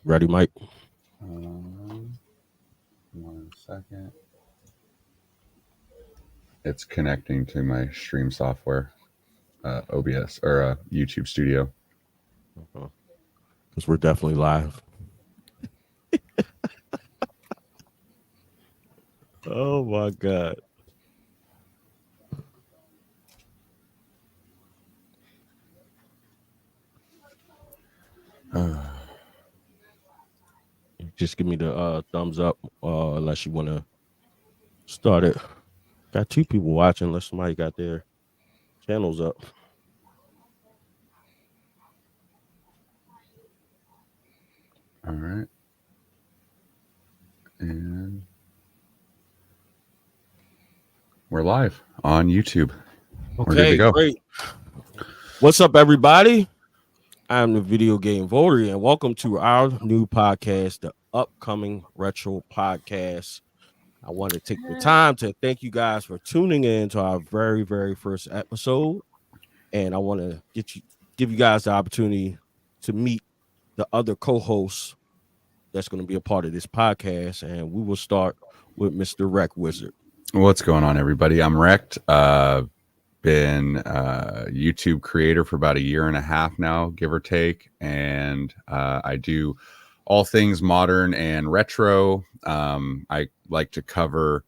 Ready, Mike? Um, 1 second. It's connecting to my stream software, OBS or YouTube Studio. Because we're definitely live. Oh my God. Just give me the thumbs up unless you want to start it. Got two people watching unless somebody got their channels up. All right. And we're live on YouTube. We're good to Okay, go. great. What's up, everybody? I'm the Video Game Voter, and welcome to our new podcast, the upcoming Retro Podcast. I want to take the time to thank you guys for tuning in to our very, very first episode. And I want to give you guys the opportunity to meet the other co-hosts that's going to be a part of this podcast. And we will start with Mr. Rec Wizard. What's going on, everybody? I'm Wrecked. Been a YouTube creator for about 1.5 years now, give or take. And I do all things modern and retro. I like to cover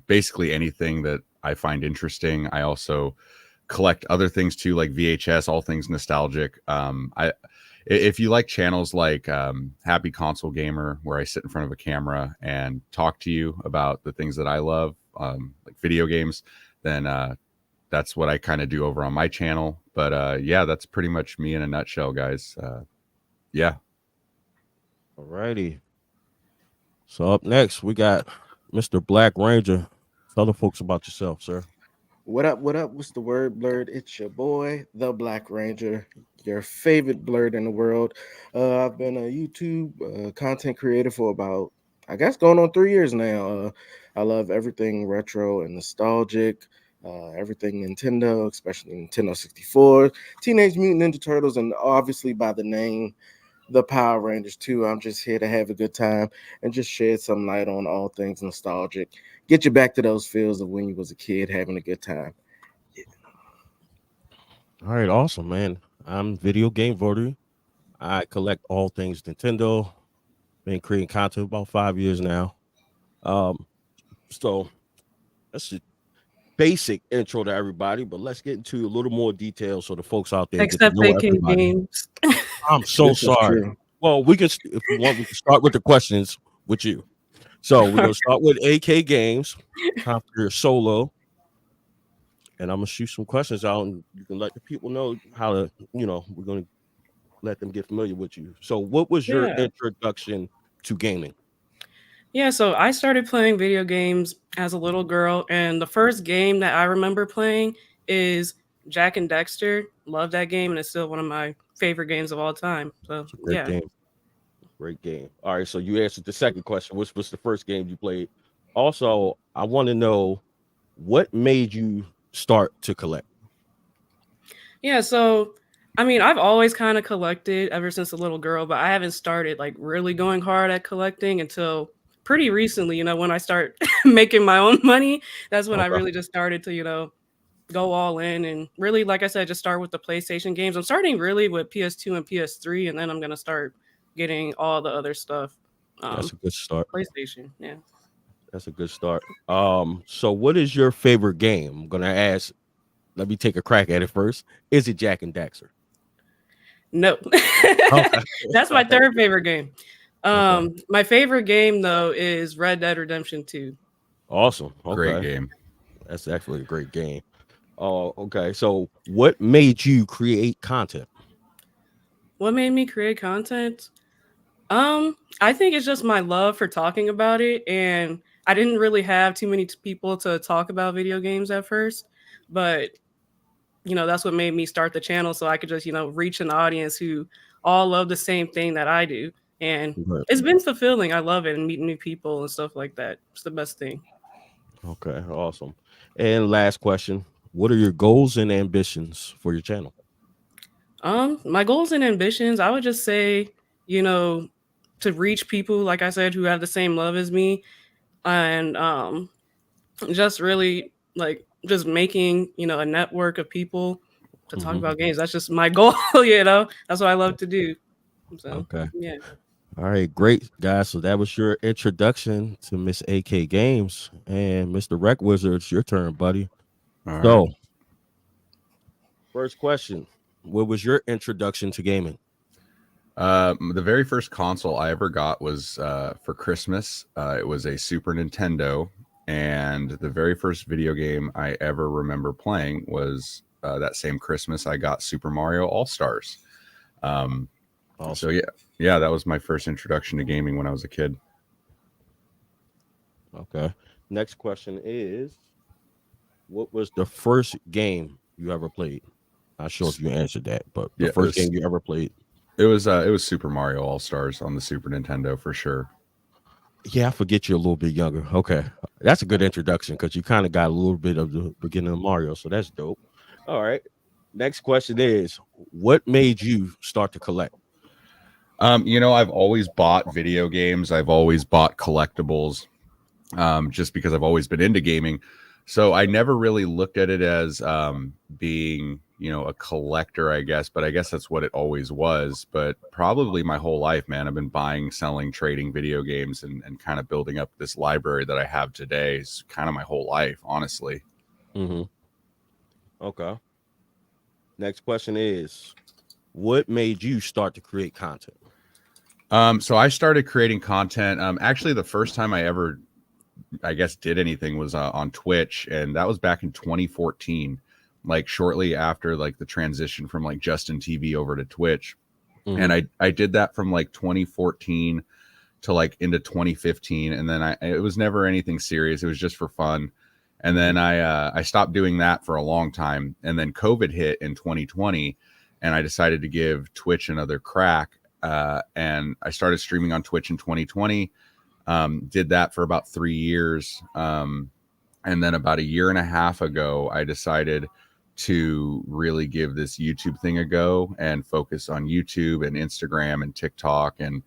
basically anything that I find interesting. I also collect other things too, like VHS, all things nostalgic. If you like channels like Happy Console Gamer, where I sit in front of a camera and talk to you about the things that I love, like video games, then that's what I kind of do over on my channel. But yeah, that's pretty much me in a nutshell, guys. Yeah. All righty. So up next, we got Mr. Black Ranger. Tell the folks about yourself, sir. What up? What up? What's the word, Blurred? It's your boy, the Black Ranger, your favorite Blurred in the world. I've been a YouTube content creator for about, I guess, going on 3 years now. I love everything retro and nostalgic, everything Nintendo, especially Nintendo 64, Teenage Mutant Ninja Turtles, and obviously by the name, the Power Rangers too. I'm just here to have a good time and just shed some light on all things nostalgic. Get you back to those feels of when you was a kid having a good time. All right, awesome, man. I'm Video Game Voter. I collect all things Nintendo. Been creating content about 5 years now. So that's a basic intro to everybody, but let's get into a little more detail so the folks out there get to Except know AK everybody. Games. I'm so This is sorry. true. Well, we can, if you want, we can start with the questions with you. So we're gonna start with AK Games. Time for your solo, and I'm gonna shoot some questions out, and you can let the people know how to. We're gonna let them get familiar with you. So, what was your Yeah. introduction to gaming? Yeah, so I started playing video games as a little girl, and the first game that I remember playing is Jack and Dexter. Love that game, and it's still one of my favorite games of all time. So, It's a great yeah. game. Great game. All right, so you answered the second question, which was the first game you played. Also, I want to know what made you start to collect. Yeah, so I mean, I've always kind of collected ever since a little girl, but I haven't started like really going hard at collecting until pretty recently, when I start making my own money. That's when I Okay. really just started to, go all in and really, like I said, just start with the PlayStation games. I'm starting really with PS2 and PS3, and then I'm gonna start getting all the other stuff. That's Um, a good start. PlayStation, yeah. That's a good start. So what is your favorite game? I'm gonna ask. Let me take a crack at it first. Is it Jack and Daxter? No, Okay. that's my third favorite game. Okay. My favorite game though is Red Dead Redemption 2. Awesome. Great Okay. game. That's actually a great game. Oh, okay. So what made you create content? What made me create content? I think it's just my love for talking about it, and I didn't really have too many people to talk about video games at first, but that's what made me start the channel so I could just, reach an audience who all love the same thing that I do. And Right. it's been fulfilling. I love it and meeting new people and stuff like that. It's the best thing. Okay. Awesome. And last question. What are your goals and ambitions for your channel? My goals and ambitions, I would just say you know, to reach people, like I said, who have the same love as me, and just really like just making, a network of people to talk Mhm. about games. That's just my goal. That's what I love to do. So Okay. yeah. All right, great guys. So that was your introduction to Miss AK Games, and Mr. Rec Wizard. It's your turn, buddy. All right. So, first question: what was your introduction to gaming? The very first console I ever got was for Christmas. It was a Super Nintendo, and the very first video game I ever remember playing was that same Christmas. I got Super Mario All Stars. So Awesome. yeah, that was my first introduction to gaming when I was a kid. Okay. Next question is: what was the first game you ever played? Not sure if you answered that, but the Yeah, first game you ever played. it was Super Mario All Stars on the Super Nintendo for sure. Yeah, I forget you're a little bit younger. Okay, that's a good introduction because you kind of got a little bit of the beginning of Mario, so that's dope. All right. Next question is: what made you start to collect? I've always bought video games. I've always bought collectibles, just because I've always been into gaming. So I never really looked at it as being, a collector, I guess. But I guess that's what it always was. But probably my whole life, man, I've been buying, selling, trading video games and kind of building up this library that I have today. Is kind of my whole life, honestly. Mm-hmm. Okay. Next question is: what made you start to create content? So I started creating content. Actually, the first time I ever, I guess, did anything was on Twitch, and that was back in 2014, like shortly after like the transition from like Justin TV over to Twitch. And I did that from like 2014 to like into 2015, and then it was never anything serious. It was just for fun. And then I stopped doing that for a long time, and then COVID hit in 2020, and I decided to give Twitch another crack. And I started streaming on Twitch in 2020. Did that for about 3 years. And then about a year and a half ago, I decided to really give this YouTube thing a go and focus on YouTube and Instagram and TikTok. And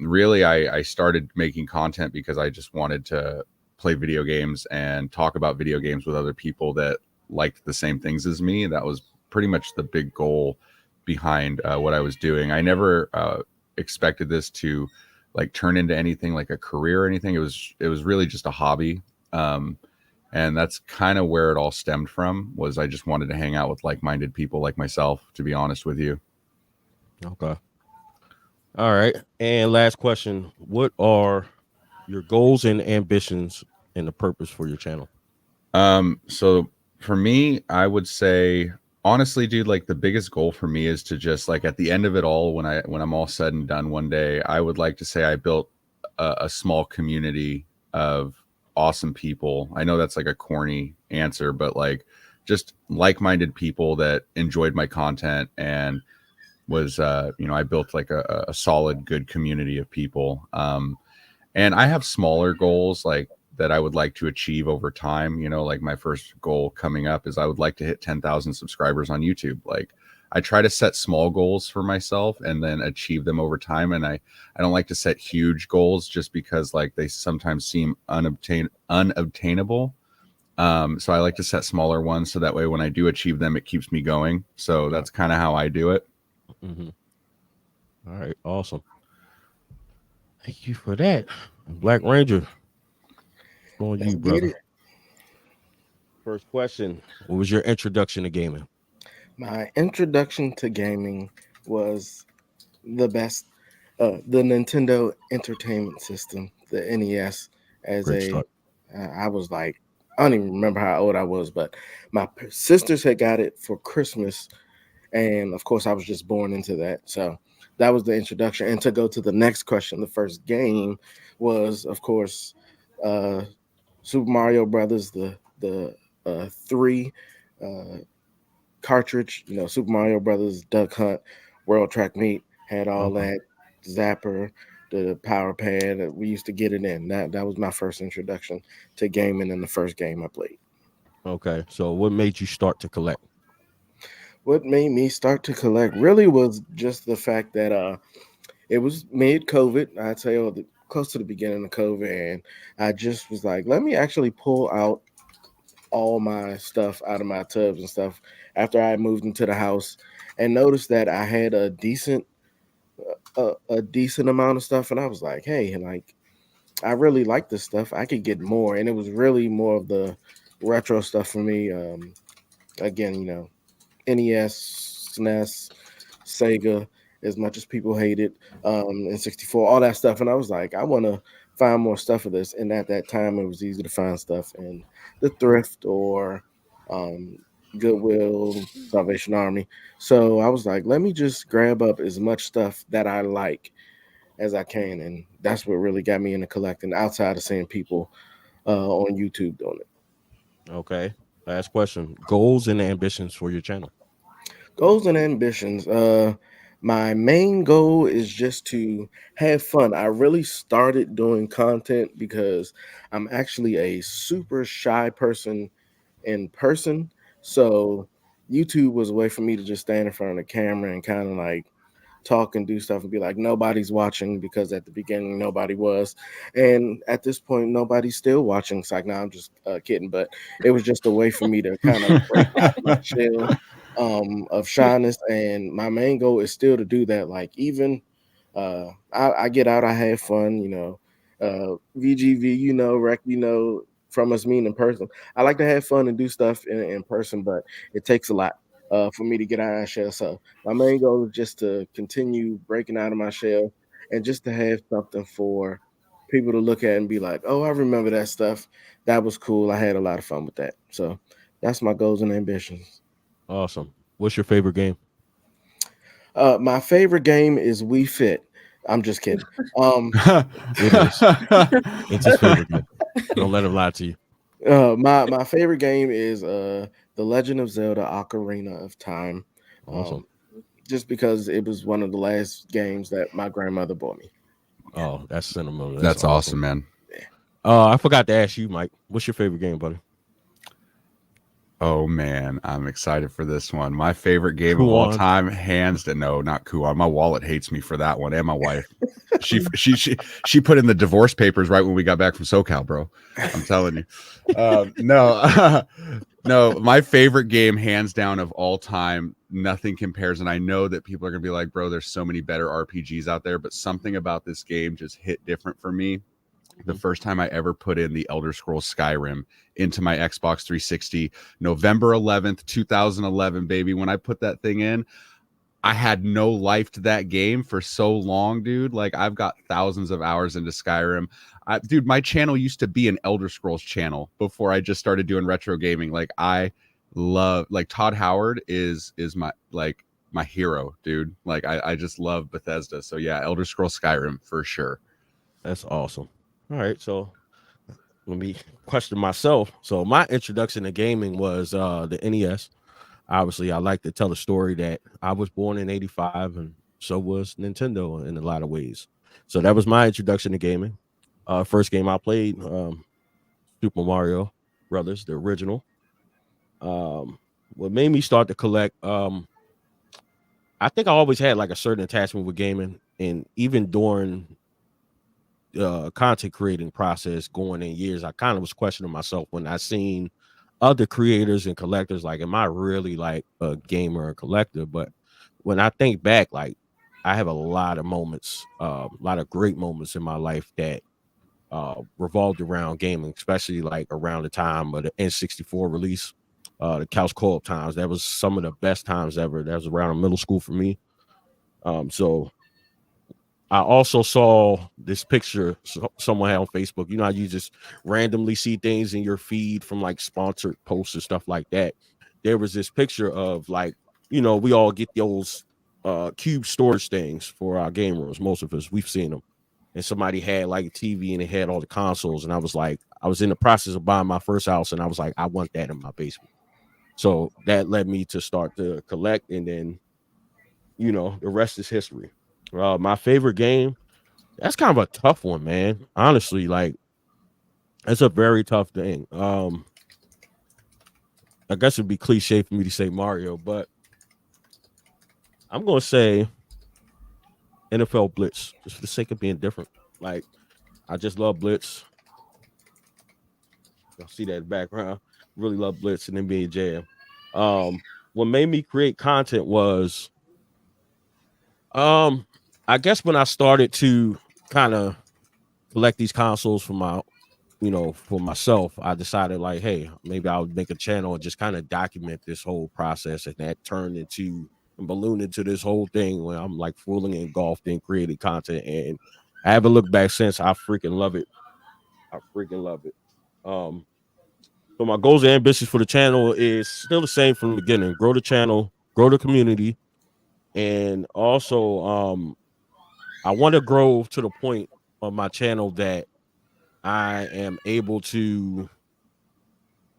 really, I started making content because I just wanted to play video games and talk about video games with other people that liked the same things as me. That was pretty much the big goal behind what I was doing. I never expected this to like turn into anything like a career or anything. It was really just a hobby. And that's kind of where it all stemmed from, was I just wanted to hang out with like-minded people like myself, to be honest with you. Okay. All right. And last question: what are your goals and ambitions and the purpose for your channel? So for me, I would say, honestly, dude, like the biggest goal for me is to just like at the end of it all, when I'm all said and done one day, I would like to say I built a small community of awesome people. I know that's like a corny answer, but like just like-minded people that enjoyed my content and was I built like a solid, good community of people. And I have smaller goals like that I would like to achieve over time. Like my first goal coming up is I would like to hit 10,000 subscribers on YouTube. Like I try to set small goals for myself and then achieve them over time. And I don't like to set huge goals just because like they sometimes seem unobtainable. So I like to set smaller ones so that way when I do achieve them, it keeps me going. So that's kind of how I do it. Mm-hmm. All right. Awesome. Thank you for that. Black Ranger. On you, brother. First question: what was your introduction to gaming? My introduction to gaming was the best, the Nintendo Entertainment System, the NES. I was like, I don't even remember how old I was, but my sisters had got it for Christmas, and of course, I was just born into that. So that was the introduction. And to go to the next question, the first game was, of course, Super Mario Brothers, the 3 cartridge, Super Mario Brothers, Duck Hunt, World Track Meet, had all that, Zapper, the Power Pad. We used to get it in. That was my first introduction to gaming and the first game I played. Okay, so what made you start to collect? What made me start to collect really was just the fact that it was mid COVID. I'd say close to the beginning of COVID, and I just was like, let me actually pull out all my stuff out of my tubs and stuff after I moved into the house, and noticed that I had a decent amount of stuff, and I was like, hey, like I really like this stuff. I could get more, and it was really more of the retro stuff for me. Again, NES, SNES, Sega, as much as people hate it, and 64, all that stuff. And I was like, I want to find more stuff of this. And at that time, it was easy to find stuff in the thrift or um, Goodwill, Salvation Army. So I was like, let me just grab up as much stuff that I like as I can. And that's what really got me into collecting outside of seeing people on YouTube doing it. Okay. Last question. Goals and ambitions for your channel. Goals and ambitions. My main goal is just to have fun. I really started doing content because I'm actually a super shy person in person. So YouTube was a way for me to just stand in front of the camera and kind of like talk and do stuff and be like, nobody's watching, because at the beginning nobody was, and at this point nobody's still watching. It's like, no, I'm just kidding, but it was just a way for me to kind of break out my shell of shyness, and my main goal is still to do that. Like, even I get out, I have fun, VGV, Rec, from us meeting in person. I like to have fun and do stuff in person, but it takes a lot for me to get out of my shell. So my main goal is just to continue breaking out of my shell, and just to have something for people to look at and be like, oh, I remember that stuff. That was cool. I had a lot of fun with that. So that's my goals and ambitions. Awesome. What's your favorite game? My favorite game is Wii Fit. I'm just kidding. It is. It's his favorite game. Don't let him lie to you. My favorite game is The Legend of Zelda: Ocarina of Time. Awesome. Just because it was one of the last games that my grandmother bought me. Oh, that's sentimental. That's awesome, man. I forgot to ask you, Mike. What's your favorite game, buddy? Oh man, I'm excited for this one. My favorite game of all time, hands down. No, not Kuon. My wallet hates me for that one, and my wife. She put in the divorce papers right when we got back from SoCal, bro. I'm telling you. No, my favorite game, hands down, of all time. Nothing compares, and I know that people are gonna be like, bro, there's so many better RPGs out there, but something about this game just hit different for me. The first time I ever put in the Elder Scrolls Skyrim into my Xbox 360, November 11th, 2011, baby. When I put that thing in, I had no life to that game for so long, dude. Like, I've got thousands of hours into Skyrim. Dude, my channel used to be an Elder Scrolls channel before I just started doing retro gaming. Like, I love, like, Todd Howard is my hero, dude. Like, I just love Bethesda. So yeah, Elder Scrolls Skyrim for sure. That's awesome. All right, so let me question myself. So my introduction to gaming was the NES. Obviously, I like to tell the story that I was born in '85, and so was Nintendo in a lot of ways. So that was my introduction to gaming. First game I played, Super Mario Brothers, the original. What made me start to collect, I think I always had like a certain attachment with gaming, and even during content creating process going in years, I kind of was questioning myself when I seen other creators and collectors, like, am I really like a gamer and collector? But when I think back, like, I have a lot of moments, a lot of great moments in my life that revolved around gaming, especially like around the time of the N64 release, the couch co-op times. That was some of the best times ever. That was around middle school for me. So I also saw this picture someone had on Facebook. You know how you just randomly see things in your feed from like sponsored posts and stuff like that. There was this picture of, like, we all get those cube storage things for our game rooms. Most of us, we've seen them. And somebody had like a TV and it had all the consoles. And I was like, I was in the process of buying my first house, and I was like, I want that in my basement. So that led me to start to collect, and then, the rest is history. My favorite game, that's kind of a tough one, man. Honestly, like, it's a very tough thing. I guess it'd be cliche for me to say Mario, but I'm gonna say NFL Blitz, just for the sake of being different. Like, I just love Blitz. Y'all see that in the background. Really love Blitz and NBA Jam. What made me create content was, I guess when I started to kind of collect these consoles for my, for myself, I decided like, hey, maybe I would make a channel and just kind of document this whole process, and that turned into and ballooned into this whole thing where I'm like fully engulfed in creating content, and I haven't looked back since. I freaking love it. I freaking love it. So my goals and ambitions for the channel is still the same from the beginning: grow the channel, grow the community, and also I want to grow to the point of my channel that I am able to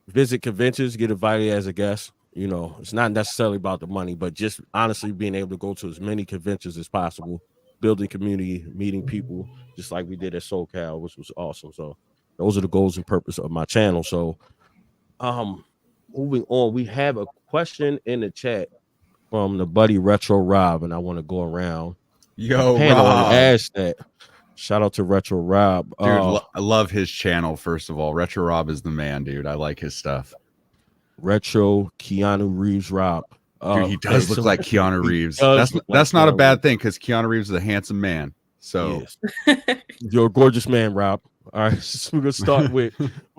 visit conventions, get invited as a guest. It's not necessarily about the money, but just honestly being able to go to as many conventions as possible, building community, meeting people, just like we did at SoCal, which was awesome. So those are the goals and purpose of my channel. So moving on, we have a question in the chat from the buddy Retro Rob, and I want to go around Yo, panel Rob. and ask that. Shout out to Retro Rob. Dude, I love his channel, first of all. Retro Rob is the man, dude. I like his stuff. Retro Keanu Reeves Rob. Dude, he does look like Keanu Reeves. That's not a bad thing, because Keanu Reeves is a handsome man. So yes. You're a gorgeous man, Rob. All right, so we're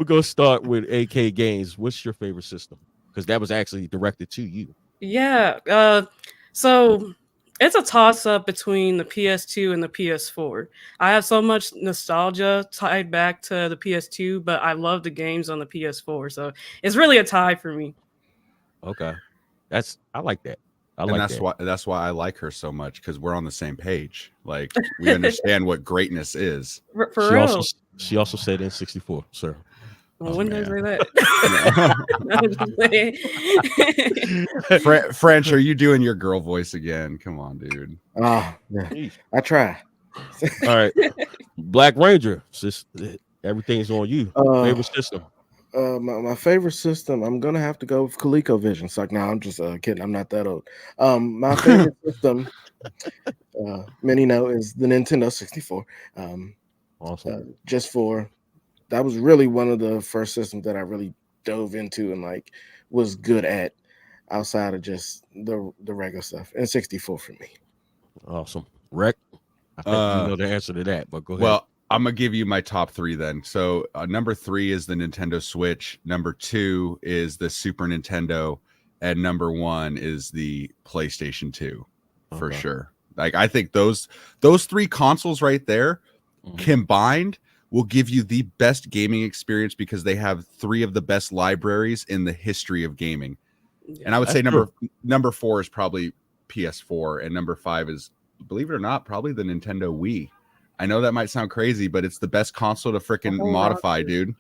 gonna start with AK Games. What's your favorite system? Because that was actually directed to you. Yeah. So it's a toss-up between the PS2 and the PS4. I have so much nostalgia tied back to the PS2, but I love the games on the PS4. So it's really a tie for me. Okay. I like that. That's why I like her so much, because we're on the same page. Like, we understand what greatness is. For real. She also said N64, sir. Well, when did I say that? French, are you doing your girl voice again? Come on, dude. Oh, yeah. I try. All right. Black Ranger. Everything's on you. Favorite system. My favorite system, I'm gonna have to go with ColecoVision. It's like, I'm just kidding. I'm not that old. My favorite system, many know, is the Nintendo 64. Awesome. That was really one of the first systems that I really dove into and like was good at, outside of just the regular stuff. And 64 for me. Awesome. Rec, I think you know the answer to that, but go ahead. Well, I'm gonna give you my top three then. So number 3 is the Nintendo Switch. Number 2 is the Super Nintendo, and number 1 is the PlayStation 2, for sure. Like, I think those 3 consoles right there combined will give you the best gaming experience, because they have 3 of the best libraries in the history of gaming. And I would say number 4 is probably PS4, and number 5 is, believe it or not, probably the Nintendo Wii. I know that might sound crazy, but it's the best console to freaking modify, dude.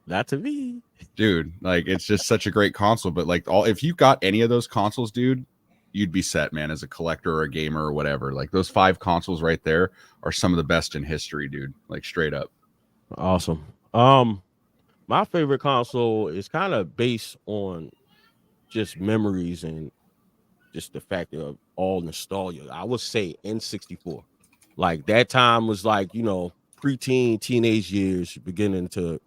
Not to me, dude. Like, it's just such a great console. But like, if you got any of those consoles, dude, you'd be set, man, as a collector or a gamer or whatever. Like, those 5 consoles right there are some of the best in history, dude. Like, straight up. Awesome. My favorite console is kind of based on just memories and just the fact of all nostalgia. I would say N64. Like, that time was like, preteen, teenage years, beginning to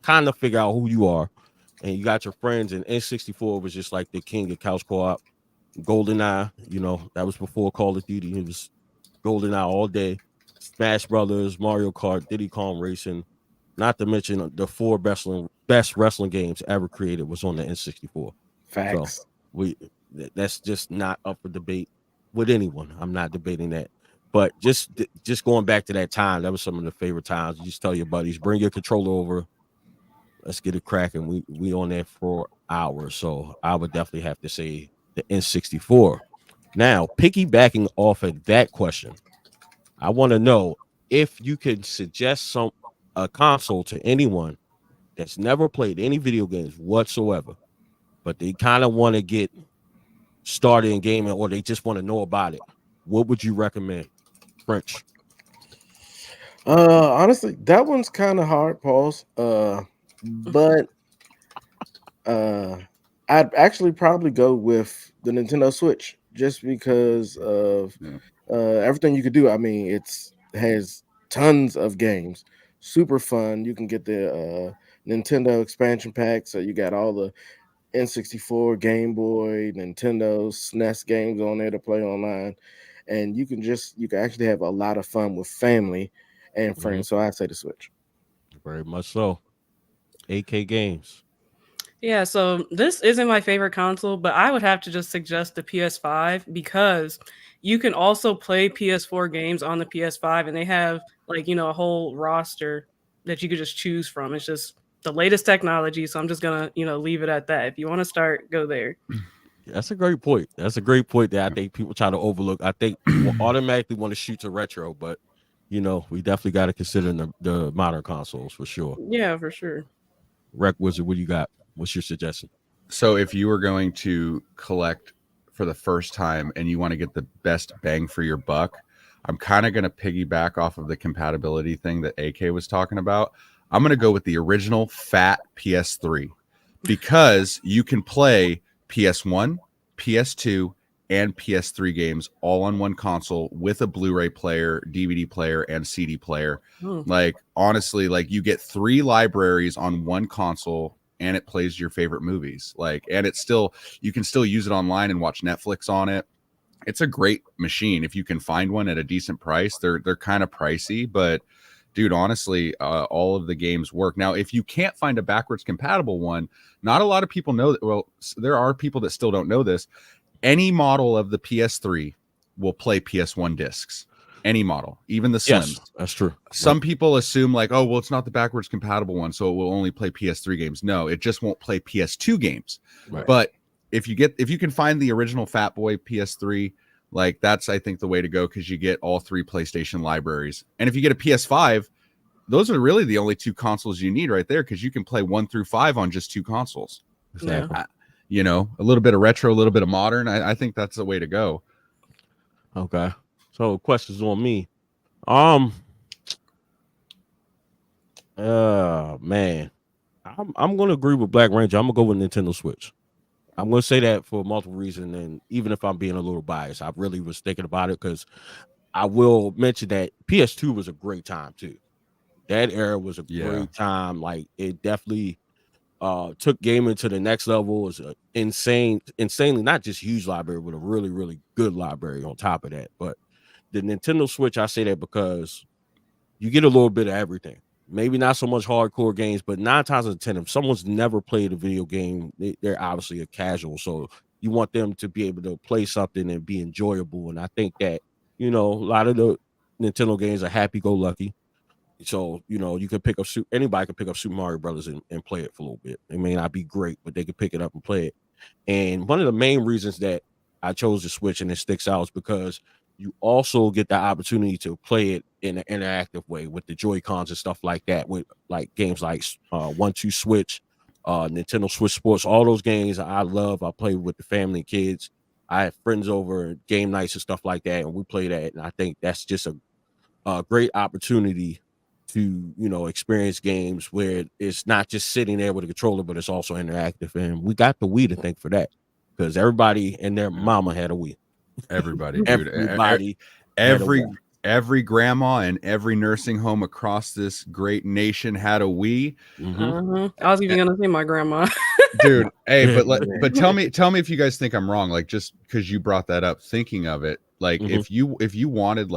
kind of figure out who you are, and you got your friends. And N64 was just like the king of couch co-op. GoldenEye, that was before Call of Duty. It was GoldenEye all day. Smash Brothers, Mario Kart, Diddy Kong Racing, not to mention the 4 best wrestling games ever created was on the N64. Facts. So that's just not up for debate with anyone. I'm not debating that. But just going back to that time, that was some of the favorite times. You just tell your buddies, bring your controller over, let's get it cracking. We on there for hours. So I would definitely have to say the N64. Now, piggybacking off of that question, I want to know if you could suggest a console to anyone that's never played any video games whatsoever, but they kind of want to get started in gaming, or they just want to know about it. What would you recommend? French. Honestly, that one's kind of hard, pause. But I'd actually probably go with the Nintendo Switch, just because of everything you could do. I mean, it has tons of games, super fun. You can get the Nintendo expansion pack, so you got all the N64, Game Boy, Nintendo, SNES games on there to play online, and you can actually have a lot of fun with family and friends. So I'd say the Switch. Very much so. AK Games. Yeah, so this isn't my favorite console, but I would have to just suggest the PS5 because you can also play PS4 games on the PS5 and they have a whole roster that you could just choose from. It's just the latest technology, so I'm just going to, leave it at that. If you want to start, go there. That's a great point. That's a great point that I think people try to overlook. I think people automatically want to shoot to retro, but we definitely got to consider the modern consoles for sure. Yeah, for sure. Rec Wizard, what do you got? What's your suggestion? So if you were going to collect for the first time and you want to get the best bang for your buck, I'm kind of going to piggyback off of the compatibility thing that AK was talking about. I'm going to go with the original fat PS3 because you can play PS1, PS2, and PS3 games all on one console with a Blu-ray player, DVD player, and CD player. Like, honestly, you get 3 libraries on one console and it plays your favorite movies. And you can still use it online and watch Netflix on it. It's a great machine if you can find one at a decent price. They're kind of pricey, but dude, honestly, all of the games work. Now, if you can't find a backwards compatible one, not a lot of people know that. Well, there are people that still don't know this. Any model of the PS3 will play PS1 discs. Any model, even the Slims. Yes, that's true. Some people assume oh, well, it's not the backwards compatible one, so it will only play PS3 games. No, it just won't play PS2 games. Right. But if you can find the original Fat Boy PS3, that's, I think, the way to go because you get all 3 PlayStation libraries. And if you get a PS5, those are really the only 2 consoles you need right there because you can play 1 through 5 on just 2 consoles. Exactly. A little bit of retro, a little bit of modern. I think that's the way to go. Okay. So questions on me. Man, I'm gonna agree with Black Ranger. I'm gonna go with Nintendo Switch. I'm gonna say that for multiple reasons, and even if I'm being a little biased, I really was thinking about it because I will mention that PS2 was a great time too. That era was a great time. It definitely took gaming to the next level. It was an insanely not just huge library, but a really, really good library on top of that. But the Nintendo Switch, I say that because you get a little bit of everything. Maybe not so much hardcore games, but 9 times out of 10, if someone's never played a video game, they're obviously a casual. So you want them to be able to play something and be enjoyable. And I think that, a lot of the Nintendo games are happy-go-lucky. So, you can pick up anybody can pick up Super Mario Brothers and play it for a little bit. It may not be great, but they can pick it up and play it. And one of the main reasons that I chose the Switch and it sticks out is because you also get the opportunity to play it in an interactive way with the Joy-Cons and stuff like that, with games like 1-2 Switch, Nintendo Switch Sports, all those games I love. I play with the family and kids. I have friends over game nights and stuff like that, and we play that. And I think that's just a great opportunity to experience games where it's not just sitting there with a controller, but it's also interactive. And we got the Wii to thank for that because everybody and their mama had a Wii. Everybody, dude. Everybody, every grandma and every nursing home across this great nation had a Wii. I was even gonna say my grandma. Dude, hey, but tell me if you guys think I'm wrong. Just because you brought that up, thinking of it, if you wanted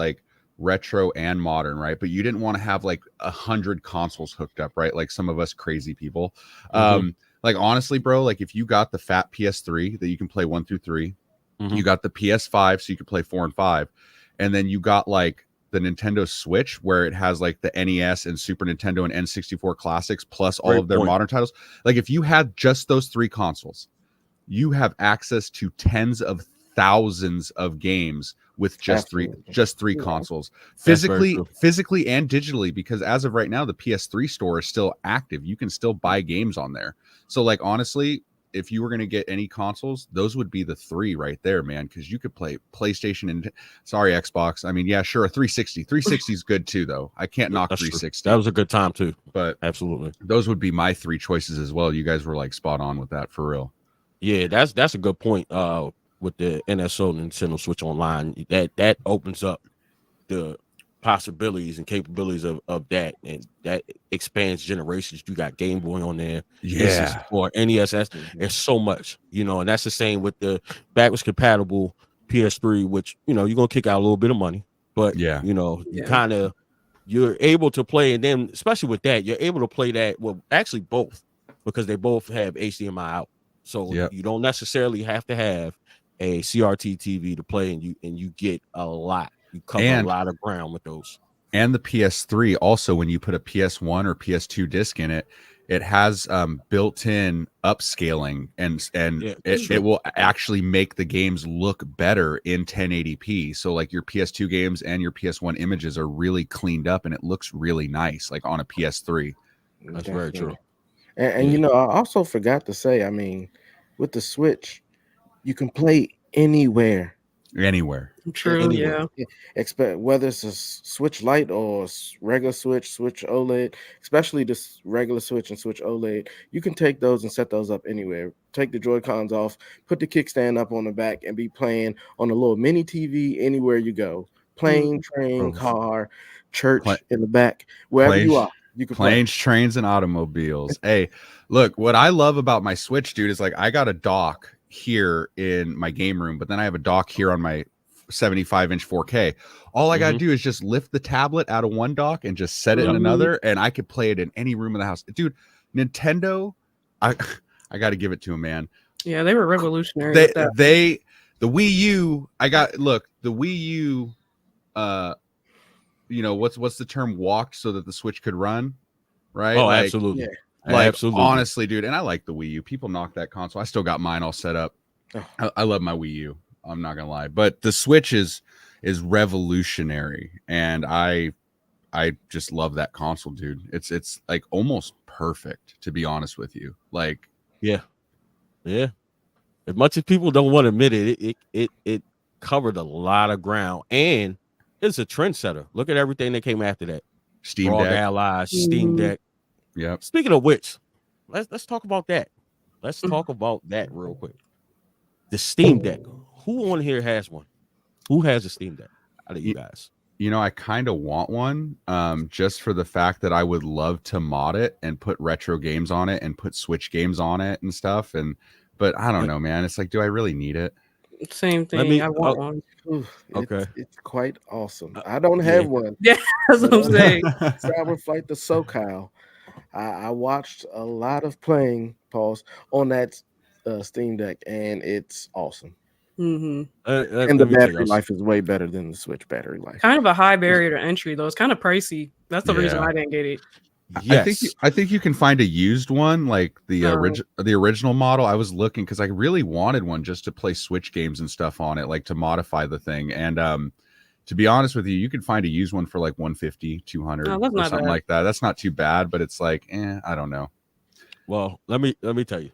retro and modern, right, but you didn't want to have 100 consoles hooked up, right, like some of us crazy people. Honestly, bro, if you got the fat PS3 that you can play 1 through 3, you got the PS5 so you can play 4 and 5, and then you got the Nintendo Switch where it has the NES and Super Nintendo and N64 classics plus all of their modern titles. If you had just those 3 consoles, you have access to tens of thousands of games with just three consoles, physically and digitally, because as of right now the PS3 store is still active. You can still buy games on there. So honestly, if you were going to get any consoles, those would be the 3 right there, man, because you could play PlayStation and Xbox. I mean, yeah, sure, a 360. 360 is good too, though. I can't knock 360. That was a good time too, but absolutely, those would be my 3 choices as well. You guys were spot on with that for real. Yeah, that's a good point. with the NSO Nintendo Switch Online, that opens up the possibilities and capabilities of that, and that expands generations. You got Game Boy on there, Yeah. or NES. There's so much, and that's the same with the backwards compatible PS3, which you're gonna kick out a little bit of money, but Yeah. you're able to play, and then especially with that, you're able to play that. Well, actually both, because they both have HDMI out, so you don't necessarily have to have a CRT TV to play, and you get a lot. You cover a lot of ground with those. And the PS3 also, when you put a PS1 or PS2 disc in it, it has built-in upscaling, and it will actually make the games look better in 1080p. So like your PS2 games and your PS1 images are really cleaned up, and it looks really nice, like on a PS3. That's very true. And I also forgot to say, I mean, with the Switch, you can play anywhere. True, yeah. Expect whether it's a Switch Lite or regular Switch OLED, especially this regular Switch and Switch OLED, you can take those and set those up anywhere. Take the Joy-Cons off, put the kickstand up on the back, and be playing on a little mini TV anywhere you go. Plane, train, car, church in the back, wherever you are. You can planes, trains, and automobiles. Hey, look, what I love about my Switch, dude, is like I got a dock here in my game room, but then I have a dock here on my 75-inch 4K. All I gotta do is just lift the tablet out of one dock and just set it in another, and I could play it in any room of the house. Dude, Nintendo, I gotta give it to them, man. Yeah, they were revolutionary. The Wii U, the Wii U, what's the term, walked so that the Switch could run, right? Oh, absolutely. Absolutely. Honestly, dude, and I like the Wii U. People knock that console. I still got mine all set up. I love my Wii U. I'm not gonna lie, but the Switch is revolutionary, and I just love that console, dude. It's like almost perfect, to be honest with you. Like, yeah. As much as people don't want to admit it covered a lot of ground, and it's a trendsetter. Look at everything that came after that. Steam Deck, Allies, Steam Deck. Yeah. Speaking of which, let's talk about that. Let's talk about that real quick. The Steam Deck. Who on here has one? Who has a Steam Deck out of you guys? I kind of want one, just for the fact that I would love to mod it and put retro games on it and put Switch games on it and stuff. But I don't know, man. It's like, do I really need it? Same thing. I want one. Okay, it's quite awesome. I don't have one. Yeah, that's what I'm saying. Cyberfight the SoCal. I watched a lot of playing on that Steam Deck, and it's awesome. Mm-hmm. And the battery life is way better than the Switch battery life. Kind of a high barrier to entry, though. It's kind of pricey. That's the reason I didn't get it. Yes. I think you can find a used one, like the original model. I was looking because I really wanted one just to play Switch games and stuff on it, like to modify the thing. And to be honest with you, you can find a used one for like 150, 200, or something like that. That's not too bad, but it's like, I don't know. Well, let me tell you,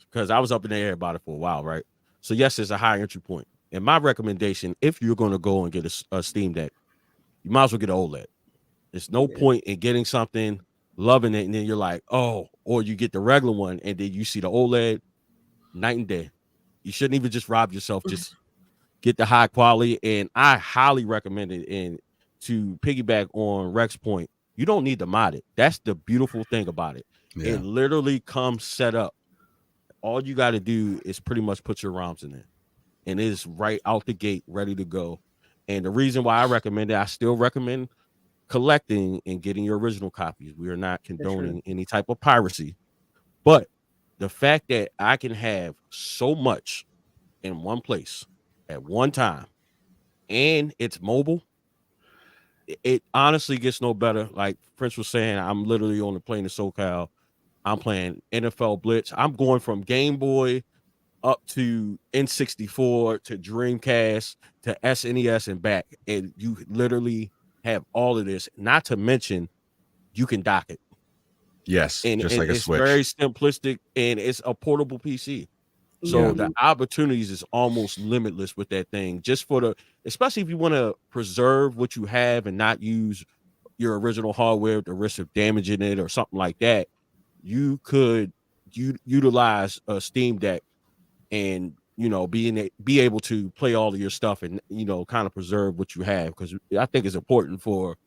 because I was up in the air about it for a while, right? So yes, it's a high entry point. And my recommendation, if you're going to go and get a Steam Deck, you might as well get an OLED. There's no point in getting something, loving it, and then you're like, oh, or you get the regular one, and then you see the OLED, night and day. You shouldn't even just rob yourself. Just get the high quality, and I highly recommend it. And to piggyback on Rex's point, you don't need to mod it. That's the beautiful thing about it. Yeah. It literally comes set up. All you got to do is pretty much put your ROMs in there, and it is right out the gate, ready to go. And the reason why I recommend it, I still recommend collecting and getting your original copies. We are not condoning any type of piracy, but the fact that I can have so much in one place at one time, and it's mobile, it honestly gets no better. Like Prince was saying, I'm literally on the plane to SoCal. I'm playing NFL Blitz. I'm going from Game Boy up to N64 to Dreamcast to SNES and back. And you literally have all of this. Not to mention, you can dock it. Yes, and just like a Switch. It's very simplistic, and it's a portable PC. So the opportunities is almost limitless with that thing. Just for especially if you want to preserve what you have and not use your original hardware at the risk of damaging it or something like that. You could utilize a Steam Deck and you know, be able to play all of your stuff and, you know, kind of preserve what you have, because I think it's important for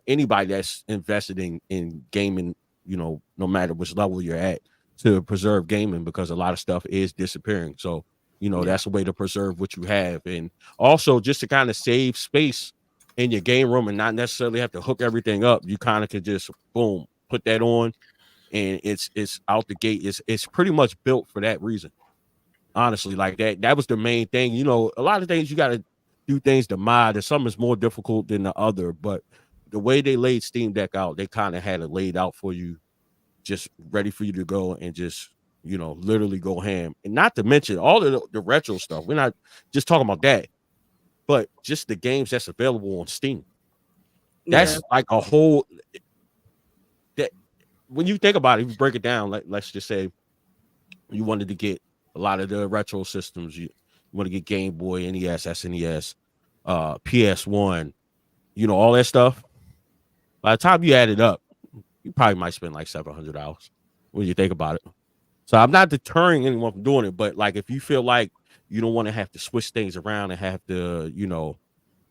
anybody that's invested in gaming, you know, no matter which level you're at, to preserve gaming, because a lot of stuff is disappearing. So, you know, that's a way to preserve what you have, and also just to kind of save space in your game room and not necessarily have to hook everything up. You kind of can just boom, put that on, and it's out the gate. It's pretty much built for that reason. Honestly, like that was the main thing. You know, a lot of things you got to do things to mod, and some is more difficult than the other. But the way they laid Steam Deck out, they kind of had it laid out for you, just ready for you to go and just, you know, literally go ham. And not to mention all of the retro stuff. We're not just talking about that, but just the games that's available on Steam. That's like a whole. That when you think about it, if you break it down, like let's just say you wanted to get a lot of the retro systems. You want to get Game Boy, NES, SNES, PS1, you know, all that stuff. By the time you add it up, you probably might spend like $700 when you think about it. So I'm not deterring anyone from doing it, but like if you feel like you don't want to have to switch things around and have to, you know,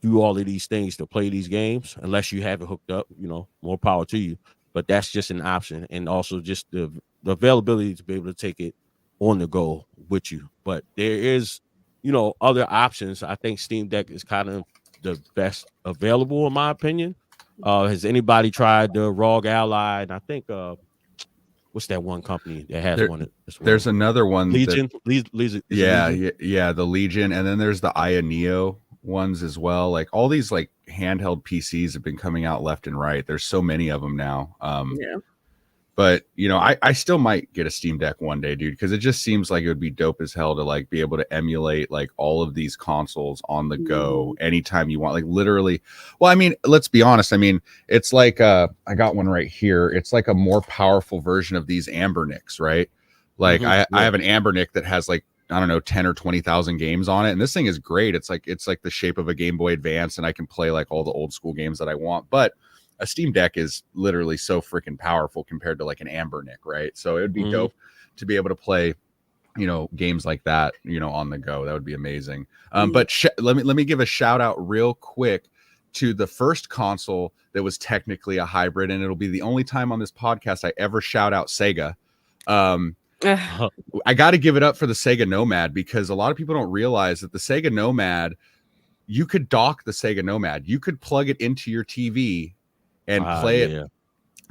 do all of these things to play these games, unless you have it hooked up, you know, more power to you. But that's just an option, and also just the availability to be able to take it on the go with you. But there is, you know, other options. I think Steam Deck is kind of the best available in my opinion. Has anybody tried the ROG Ally? And I think what's that one company that has one as well? There's another one, Legion. Legion. Yeah, the Legion, and then there's the Aya Neo ones as well. Like all these like handheld PCs have been coming out left and right. There's so many of them now. But you know, I still might get a Steam Deck one day, dude, because it just seems like it would be dope as hell to like be able to emulate like all of these consoles on the go anytime you want. Like literally, well, I mean, let's be honest. I mean, it's like I got one right here. It's like a more powerful version of these Ambernicks, right? Like I have an Ambernick that has like, I don't know, 10 or 20,000 games on it, and this thing is great. It's like the shape of a Game Boy Advance, and I can play like all the old school games that I want. But a Steam Deck is literally so freaking powerful compared to like an Ambernick, right? So it would be dope to be able to play, you know, games like that, you know, on the go. That would be amazing. But let me give a shout out real quick to the first console that was technically a hybrid, and it'll be the only time on this podcast I ever shout out Sega. I got to give it up for the Sega Nomad, because a lot of people don't realize that the Sega Nomad, you could dock the Sega Nomad. You could plug it into your TV and play it.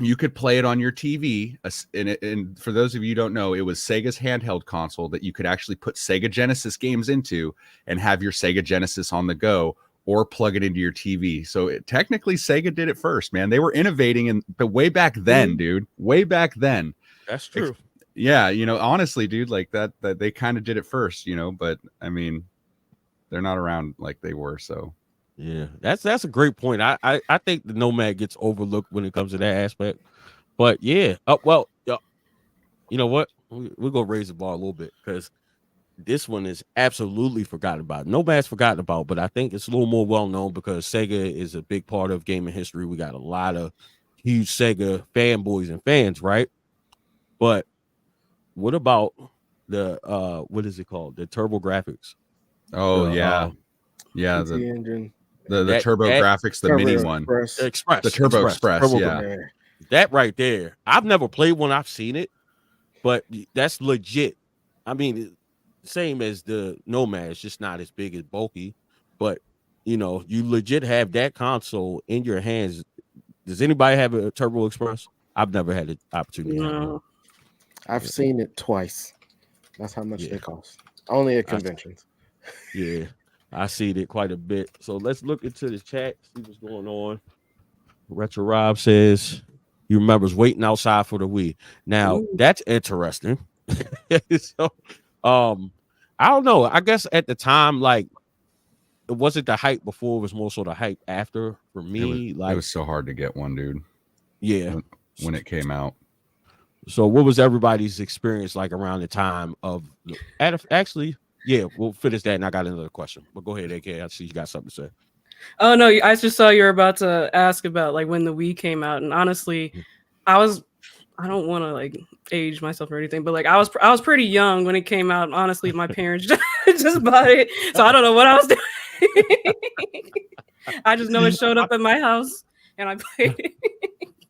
You could play it on your TV. And for those of you who don't know, it was Sega's handheld console that you could actually put Sega Genesis games into and have your Sega Genesis on the go, or plug it into your TV. So technically Sega did it first, man. They were innovating but way back then, dude. Way back then. That's true. Yeah, you know, honestly, dude, like that they kind of did it first, you know, but I mean, they're not around like they were, so. Yeah, that's a great point. I think the Nomad gets overlooked when it comes to that aspect. But yeah, well, you know what? We're gonna raise the bar a little bit, because this one is absolutely forgotten about. Nomad's forgotten about, but I think it's a little more well known because Sega is a big part of gaming history. We got a lot of huge Sega fanboys and fans, right? But what about the what is it called? The TurboGrafx. Oh yeah, the engine. The TurboGrafx, the mini one. Express. The Turbo Express, yeah. That right there. I've never played one. I've seen it, but that's legit. I mean, same as the Nomad. It's just not as big as bulky, but you know, you legit have that console in your hands. Does anybody have a Turbo Express? I've never had the opportunity. No. I've seen it twice. That's how much they cost. Only at conventions. Yeah. I see it quite a bit. So let's look into the chat, see what's going on. Retro Rob says he remembers waiting outside for the Wii. Now that's interesting. So I don't know. I guess at the time, like, it wasn't the hype before, it was more so the hype after for me. It was so hard to get one, dude. Yeah. When it came out. So what was everybody's experience like around the time of actually? Yeah, we'll finish that, and I got another question. But go ahead, AK. I see you got something to say. Oh no, I just saw you were about to ask about like when the Wii came out, and honestly, I was I don't want to like age myself or anything, but like I was pretty young when it came out. Honestly, my parents just bought it, so I don't know what I was doing. I just know it showed up at my house and I played it.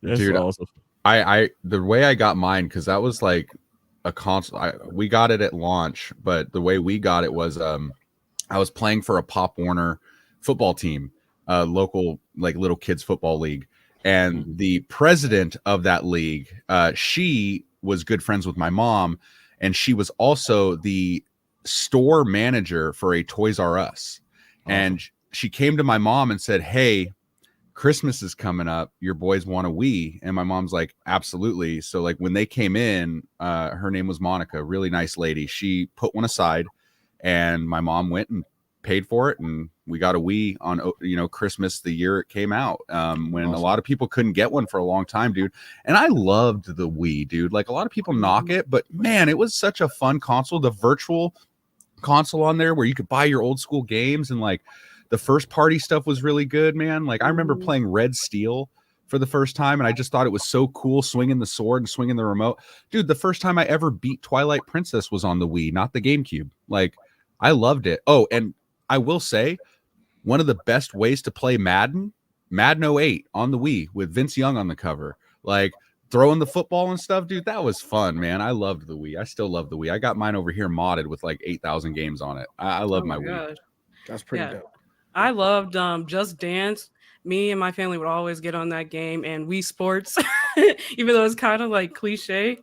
That's Dude, awesome. I the way I got mine, because that was like a console. We got it at launch, but the way we got it was I was playing for a Pop Warner football team, local like little kids football league, and the president of that league, she was good friends with my mom, and she was also the store manager for a Toys R Us. Awesome. And she came to my mom and said, "Hey, Christmas is coming up. Your boys want a Wii." And my mom's like, "Absolutely." So like when they came in, her name was Monica, really nice lady. She put one aside, and my mom went and paid for it, and we got a Wii on Christmas the year it came out, when Awesome. a lot of people couldn't get one for a long time, dude. And I loved the Wii, dude. Like a lot of people knock it, but man, it was such a fun console. The virtual console on there where you could buy your old school games, and like the first party stuff was really good, man. Like I remember playing Red Steel for the first time, and I just thought it was so cool, swinging the sword and swinging the remote. Dude, the first time I ever beat Twilight Princess was on the Wii, not the GameCube. Like I loved it. Oh, and I will say one of the best ways to play Madden 08 on the Wii with Vince Young on the cover, like throwing the football and stuff, dude. That was fun, man. I loved the Wii. I still love the Wii. I got mine over here modded with like 8,000 games on it. I love my Wii. Gosh. That's pretty dope. I loved Just Dance. Me and my family would always get on that game, and Wii Sports, even though it's kind of like cliche,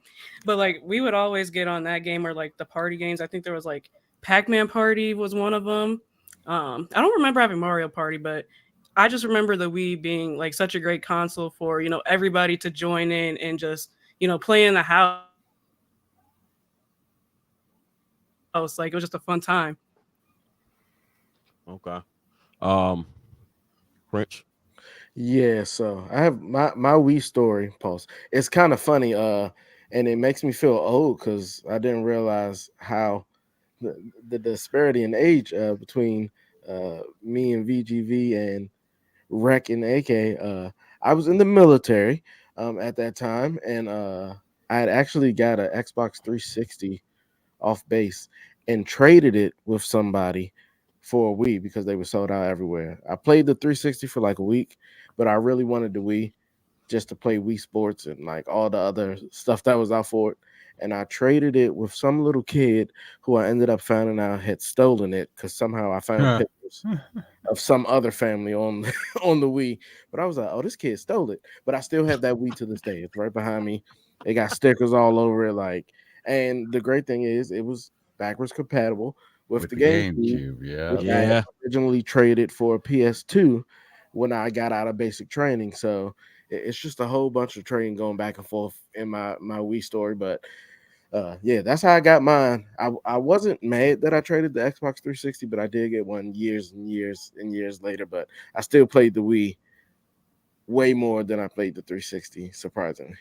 but like we would always get on that game, or like the party games. I think there was like Pac-Man Party was one of them. I don't remember having Mario Party, but I just remember the Wii being like such a great console for, everybody to join in and just, play in the house. Like it was just a fun time. Okay. French. Yeah, so I have my Wii story, pause. It's kind of funny, and it makes me feel old because I didn't realize how the disparity in age between me and VGV and Rec and AK. I was in the military at that time, and I had actually got an Xbox 360 off base and traded it with somebody for a Wii because they were sold out everywhere. I played the 360 for like a week, but I really wanted the Wii just to play Wii Sports and like all the other stuff that was out for it. And I traded it with some little kid who I ended up finding out had stolen it because somehow I found pictures of some other family on on the Wii. But I was like, oh, this kid stole it. But I still have that Wii to this day. It's right behind me. It got stickers all over it. And the great thing is it was backwards compatible with the GameCube. Yeah. I had originally traded for a PS2 when I got out of basic training. So it's just a whole bunch of trading going back and forth in my Wii story. But yeah, that's how I got mine. I wasn't mad that I traded the Xbox 360, but I did get one years and years and years later. But I still played the Wii way more than I played the 360, surprisingly.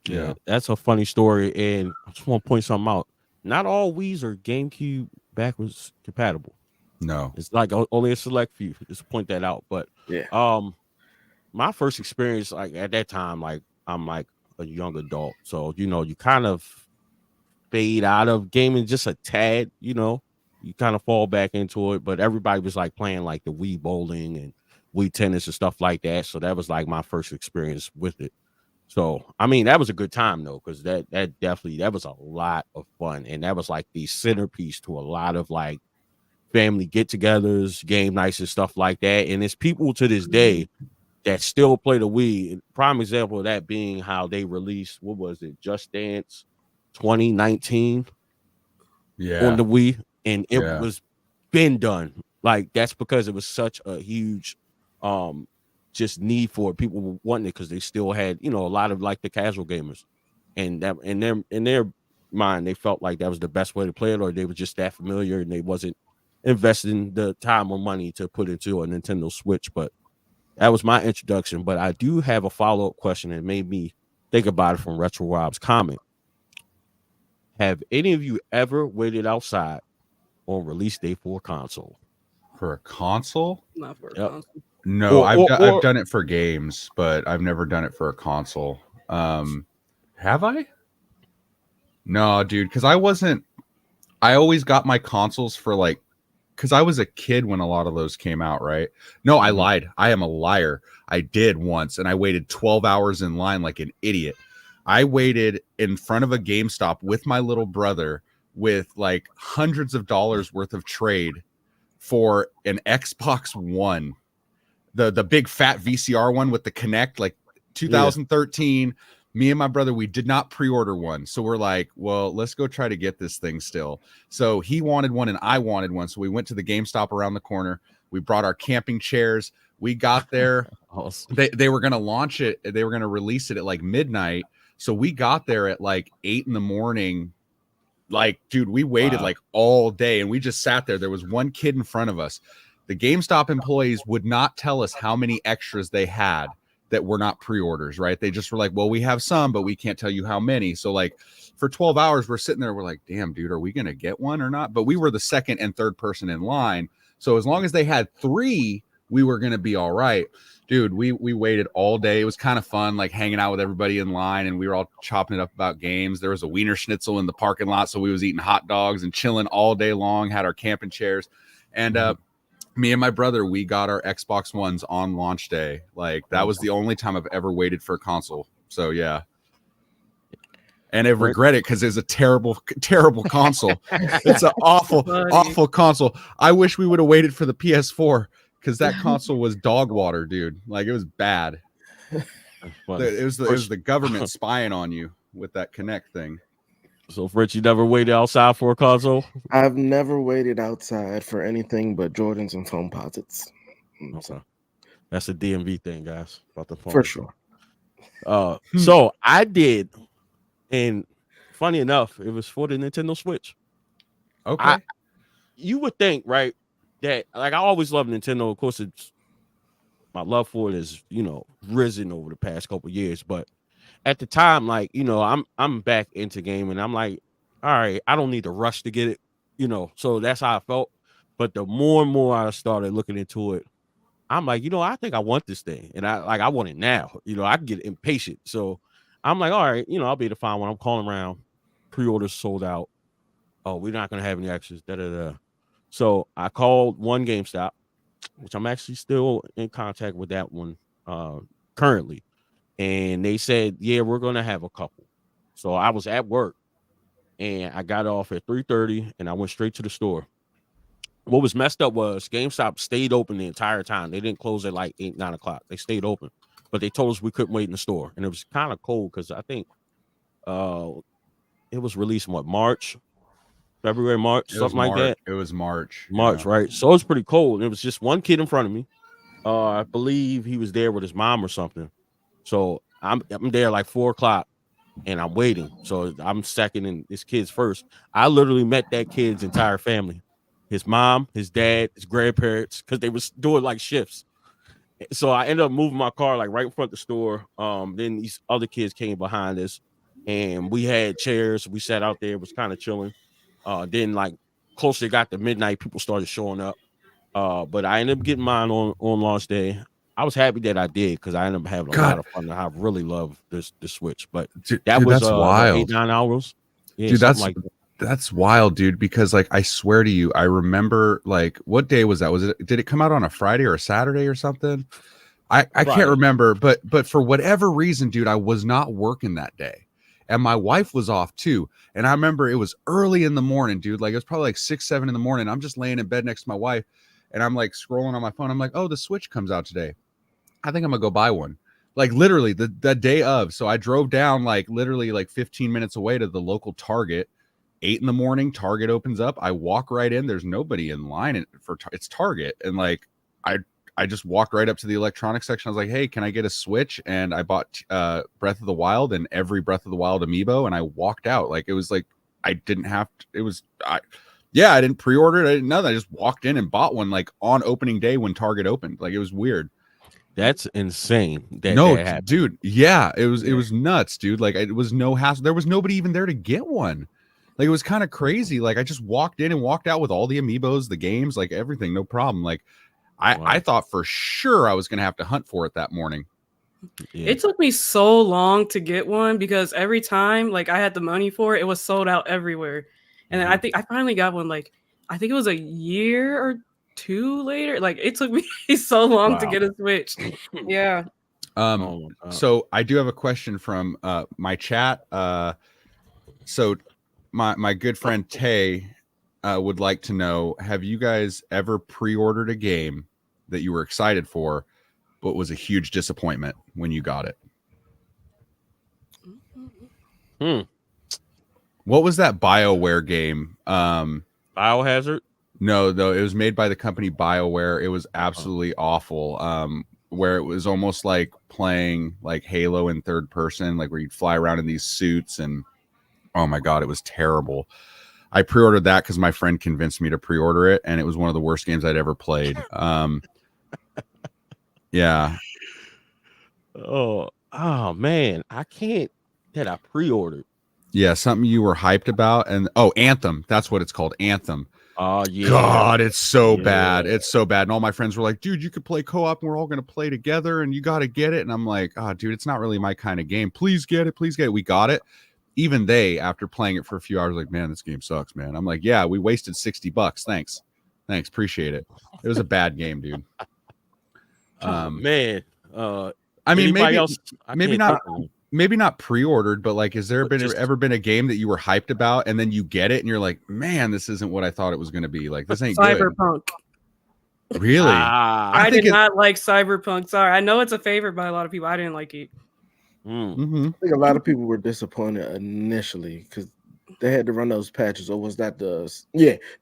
Yeah, that's a funny story. And I just want to point something out. Not all Wiis are GameCube backwards compatible. No, it's like only a select few. Just point that out. But yeah, my first experience, like at that time, like I'm like a young adult, so you kind of fade out of gaming just a tad. You kind of fall back into it. But everybody was like playing like the Wii bowling and Wii tennis and stuff like that. So that was like my first experience with it. So, I mean, that was a good time, though, because that was a lot of fun. And that was like the centerpiece to a lot of like family get togethers, game nights, and stuff like that. And it's people to this day that still play the Wii. Prime example of that being how they released, what was it, Just Dance 2019 on the Wii. And it was been done. Like, that's because it was such a huge just need for it. People wanting it because they still had, a lot of like the casual gamers, and that in their mind, they felt like that was the best way to play it, or they were just that familiar and they wasn't investing the time or money to put into a Nintendo Switch. But that was my introduction. But I do have a follow-up question that made me think about it from Retro Rob's comment. Have any of you ever waited outside on release day for a console? For a console? Not for a console. No, I've done it for games, but I've never done it for a console. Have I? No, dude, because I always got my consoles for like, because I was a kid when a lot of those came out, right? No, I lied. I am a liar. I did once, and I waited 12 hours in line like an idiot. I waited in front of a GameStop with my little brother with like hundreds of dollars worth of trade for an Xbox One, the big fat VCR one with the Kinect, like 2013. Me and my brother, we did not pre-order one. So we're like, well, let's go try to get this thing still. So he wanted one and I wanted one. So we went to the GameStop around the corner. We brought our camping chairs. We got there. Awesome. They were going to launch it. They were going to release it at like midnight. So we got there at like 8 a.m. Like, dude, we waited like all day and we just sat there. There was one kid in front of us. The GameStop employees would not tell us how many extras they had that were not pre-orders, right? They just were like, well, we have some, but we can't tell you how many. So like for 12 hours, we're sitting there, we're like, damn, dude, are we going to get one or not? But we were the second and third person in line. So as long as they had 3, we were going to be all right. Dude, we waited all day. It was kind of fun, like hanging out with everybody in line, and we were all chopping it up about games. There was a Wiener Schnitzel in the parking lot, so we was eating hot dogs and chilling all day long, had our camping chairs. And me and my brother, we got our Xbox Ones on launch day. Like that was the only time I've ever waited for a console. So yeah. And I regret it because it's a terrible, terrible console. It's an awful console. I wish we would have waited for the PS4 because that console was dog water, dude. Like it was bad. It was the government spying on you with that Kinect thing. So, Fritz, you never waited outside for a console? I've never waited outside for anything but Jordans and foam posits. Okay. That's a DMV thing, guys. About the phone. For sure. So I did, and funny enough, it was for the Nintendo Switch. Okay. You would think, right, that like I always loved Nintendo. Of course, it's my love for it is, risen over the past couple of years, but at the time, like, I'm back into gaming. I'm like, all right, I don't need to rush to get it, so that's how I felt. But the more and more I started looking into it, I'm like, I think I want this thing. And I want it now. I can get impatient. So I'm like, all right, I'll be able to find one. I'm calling around. Pre-orders sold out. Oh, we're not going to have any extras. So I called one GameStop, which I'm actually still in contact with that one currently. And they said, yeah, we're going to have a couple. So I was at work and I got off at 3:30 and I went straight to the store. What was messed up was GameStop stayed open the entire time. They didn't close at like 8, 9 o'clock. They stayed open, but they told us we couldn't wait in the store. And it was kind of cold because I think it was released in February, March, something like that. It was March. March, right? So it was pretty cold. And it was just one kid in front of me. I believe he was there with his mom or something. So I'm there like 4 o'clock and I'm waiting. So I'm second and this kid's first. I literally met that kid's entire family, his mom, his dad, his grandparents, because they was doing like shifts. So I ended up moving my car like right in front of the store. Then these other kids came behind us and we had chairs. We sat out there. It was kind of chilling. Then like closer it got to midnight, people started showing up. But I ended up getting mine on launch day. I was happy that I did because I ended up having a lot of fun. I really love the Switch, but that was that's wild. 8-9 hours. Yeah, dude, that's wild, dude. Because like I swear to you, I remember like what day was that? Did it come out on a Friday or a Saturday or something? I can't remember, but for whatever reason, dude, I was not working that day, and my wife was off too. And I remember it was early in the morning, dude. Like it was probably like 6, 7 in the morning. I'm just laying in bed next to my wife, and I'm like scrolling on my phone. I'm like, oh, the Switch comes out today. I think I'm gonna go buy one. Like literally the day of. So I drove down like literally like 15 minutes away to the local Target. 8 in the morning, Target opens up. I walk right in. There's nobody in line it's Target. And like I just walked right up to the electronics section. I was like, hey, can I get a Switch? And I bought Breath of the Wild and every Breath of the Wild amiibo, and I walked out. Like it was like I didn't have to, I didn't pre-order it. I didn't know that. I just walked in and bought one like on opening day when Target opened. Like it was weird. That's insane. Dude. Yeah, it was nuts, dude. Like it was no hassle. There was nobody even there to get one. Like it was kind of crazy. Like I just walked in and walked out with all the amiibos, the games, like everything, no problem. Like I thought for sure I was gonna have to hunt for it that morning. Yeah. It took me so long to get one because every time like I had the money for it, it was sold out everywhere. And then I think I finally got one like I think it was a year or two later. Like it took me so long to Wow. get a Switch. Yeah. Oh my God. So I do have a question from my chat. So my good friend Tay would like to know: have you guys ever pre-ordered a game that you were excited for, but was a huge disappointment when you got it? What was that BioWare game? Biohazard. No, though it was made by the company BioWare. It was absolutely awful. Where it was almost like playing like Halo in third person, like where you'd fly around in these suits, and oh my God, it was terrible. I pre-ordered that because my friend convinced me to pre-order it, and it was one of the worst games I'd ever played. Yeah. Oh man, I can't. That I pre-ordered. Yeah, something you were hyped about, and Anthem. That's what it's called, Anthem. Oh yeah. God, it's so bad. It's so bad. And all my friends were like, dude, you could play co-op and we're all going to play together and you got to get it. And I'm like, oh, dude, it's not really my kind of game. Please get it. Please get it. We got it. Even they, after playing it for a few hours, like, man, this game sucks, man. I'm like, yeah, we wasted $60. Thanks. Appreciate it. It was a bad game, dude. Man. I mean, maybe else. Maybe not pre-ordered, but like, has there ever been a game that you were hyped about and then you get it and you're like, man, this isn't what I thought it was going to be. Like, this ain't Cyberpunk. Good. Really? I did not like Cyberpunk. Sorry, I know it's a favorite by a lot of people. I didn't like it. I think a lot of people were disappointed initially because they had to run those patches. Or was that the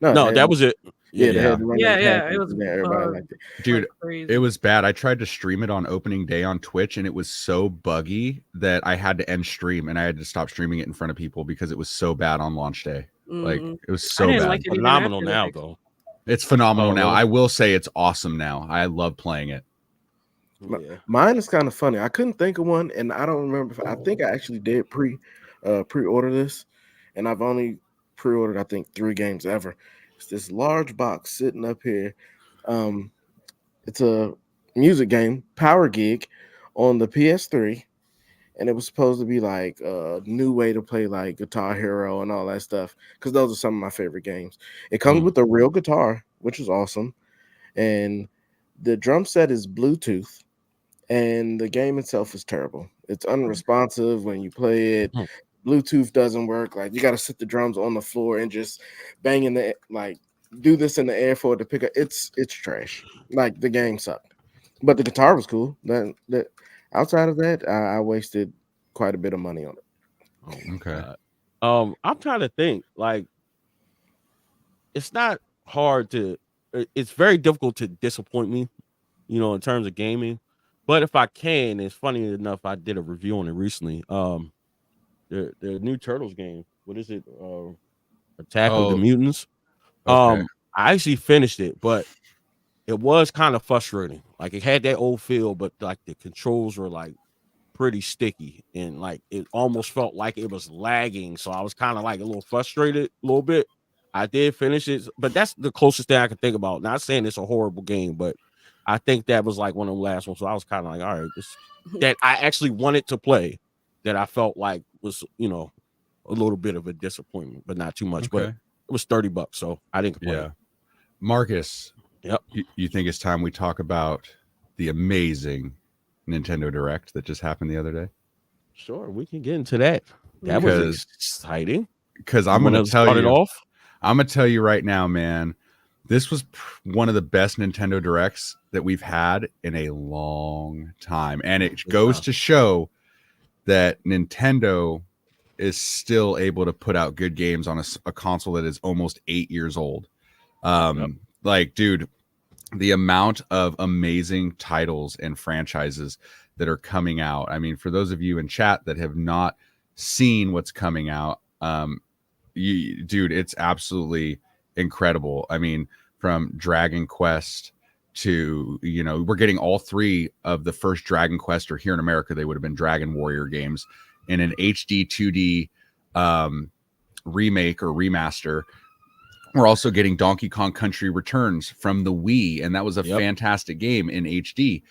that was it. They had to run those it patches, was and everybody liked it. Dude, crazy. it was bad. I tried to stream it on opening day on Twitch and it was so buggy that I had to end stream and I had to stop streaming it in front of people because it was so bad on launch day. Like, it was so bad. Like it phenomenal now, though. It's phenomenal now. Really? I will say it's awesome now. I love playing it. Yeah. Mine is kind of funny. I couldn't think of one, and I don't remember. I think I actually did pre-order this, and I've only pre-ordered I think 3 games ever. It's this large box sitting up here. It's a music game, Power Gig, on the PS3, and it was supposed to be like a new way to play like Guitar Hero and all that stuff because those are some of my favorite games. It comes with a real guitar, which is awesome, and the drum set is Bluetooth. And the game itself is terrible. It's unresponsive when you play it. Bluetooth doesn't work. Like, you got to sit the drums on the floor and just bang in the do this in the air for it to pick up. It's trash. Like, the game sucked, but the guitar was cool. That outside of that, I wasted quite a bit of money on it. Oh, okay. God. I'm trying to think. Like, it's not hard to. It's very difficult to disappoint me, in terms of gaming. But if I can, it's funny enough, I did a review on it recently. The new Turtles game. What is it? Attack of the Mutants. Okay. I actually finished it, but it was kind of frustrating. Like, it had that old feel, but like the controls were like pretty sticky, and like it almost felt like it was lagging. So I was kind of like a little frustrated, a little bit. I did finish it, but that's the closest thing I can think about. Not saying it's a horrible game, but I think that was like one of the last ones. So I was kind of like, all right, that I actually wanted to play, that I felt like was, a little bit of a disappointment, but not too much. But it was $30, so I didn't complain. Yeah. Marcus, yep. You think it's time we talk about the amazing Nintendo Direct that just happened the other day? Sure, we can get into that. That was exciting. Because I'm going to tell you right now, man. This was one of the best Nintendo Directs that we've had in a long time. And it goes to show that Nintendo is still able to put out good games on a console that is almost 8 years old. Like, dude, the amount of amazing titles and franchises that are coming out. I mean, for those of you in chat that have not seen what's coming out, dude, it's absolutely incredible. I mean, from Dragon Quest to, we're getting all 3 of the first Dragon Quest, or here in America, they would have been Dragon Warrior games, in an HD 2D remake or remaster. We're also getting Donkey Kong Country Returns from the Wii, and that was a fantastic game in HD.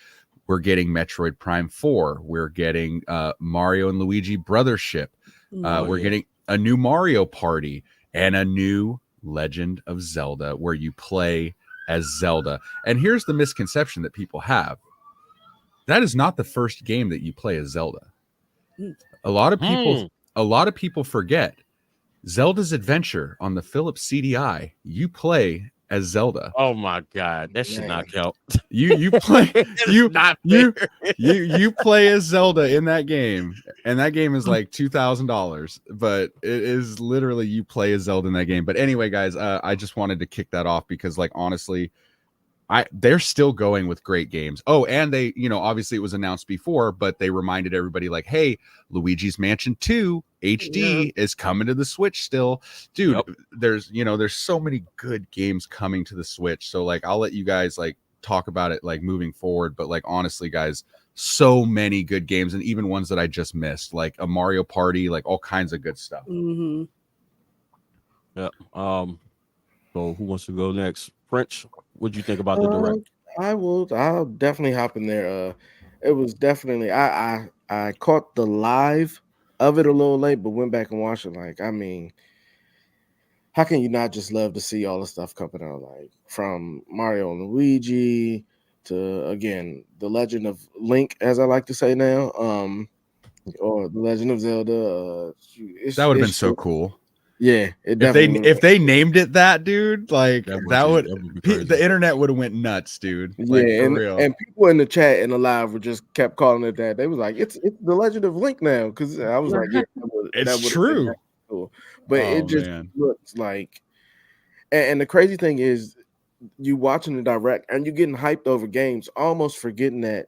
We're getting Metroid Prime 4. We're getting Mario and Luigi Brothership. We're getting a new Mario Party and a new Legend of Zelda where you play as Zelda. And here's the misconception that people have. That is not the first game that you play as Zelda. A lot of people forget Zelda's Adventure on the Philips CDI. You play as Zelda. Oh my God, that should not count. You play you play as Zelda in that game, and that game is like $2,000, but it is literally you play as Zelda in that game. But anyway, guys, I just wanted to kick that off because, like, honestly, they're still going with great games. Oh, and they, obviously it was announced before, but they reminded everybody like, hey, Luigi's Mansion 2 HD is coming to the Switch still. Dude, there's so many good games coming to the Switch. So like, I'll let you guys like talk about it like moving forward. But like, honestly, guys, so many good games, and even ones that I just missed, like a Mario Party, like all kinds of good stuff. Mm-hmm. Yeah. So who wants to go next? French, what do you think about the direct? I'll definitely hop in there. It was definitely I caught the live of it a little late, but went back and watched it. Like, I mean, how can you not just love to see all the stuff coming out, like from Mario and Luigi to, again, the Legend of Link, as I like to say now, or the Legend of Zelda. That would have been so cool. Yeah, if they named it that, dude, like that would the internet would have went nuts, dude. Like, yeah, for real. And people in the chat and the live were just kept calling it that. They was like, it's the Legend of Link now, because I was like, yeah, it's true. Cool. But it just looks like, and the crazy thing is, you watching the direct and you're getting hyped over games, almost forgetting that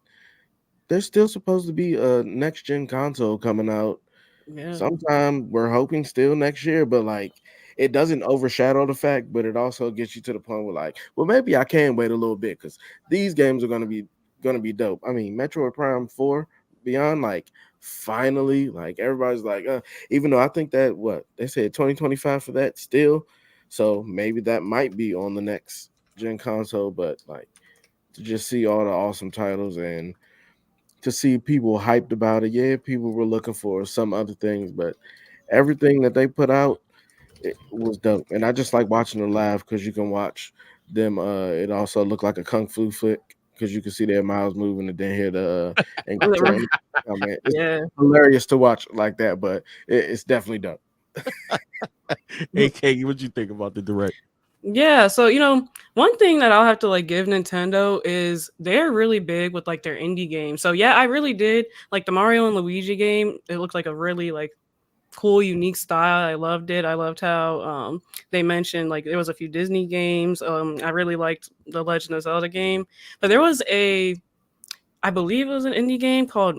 there's still supposed to be a next gen console coming out. Yeah. Sometime we're hoping still next year, but like it doesn't overshadow the fact, but it also gets you to the point where like, well, maybe I can wait a little bit because these games are gonna be dope. I mean, Metroid Prime 4 Beyond, like finally, like everybody's like, even though I think that what they said 2025 for that still, so maybe that might be on the next gen console, but like to just see all the awesome titles and to see people hyped about it. Yeah, people were looking for some other things, but everything that they put out, it was dope. And I just like watching them live because you can watch them. It also looked like a kung fu flick because you can see their mouths moving and then hear the and I mean, it's hilarious to watch like that, but it's definitely dope. AK, what you think about the direct? Yeah, so one thing that I'll have to like give Nintendo is they're really big with like their indie games. So yeah, I really did like the Mario and Luigi game. It looked like a really like cool, unique style. I loved it. I loved how they mentioned like there was a few Disney games. I really liked the Legend of Zelda game, but there was I believe it was an indie game called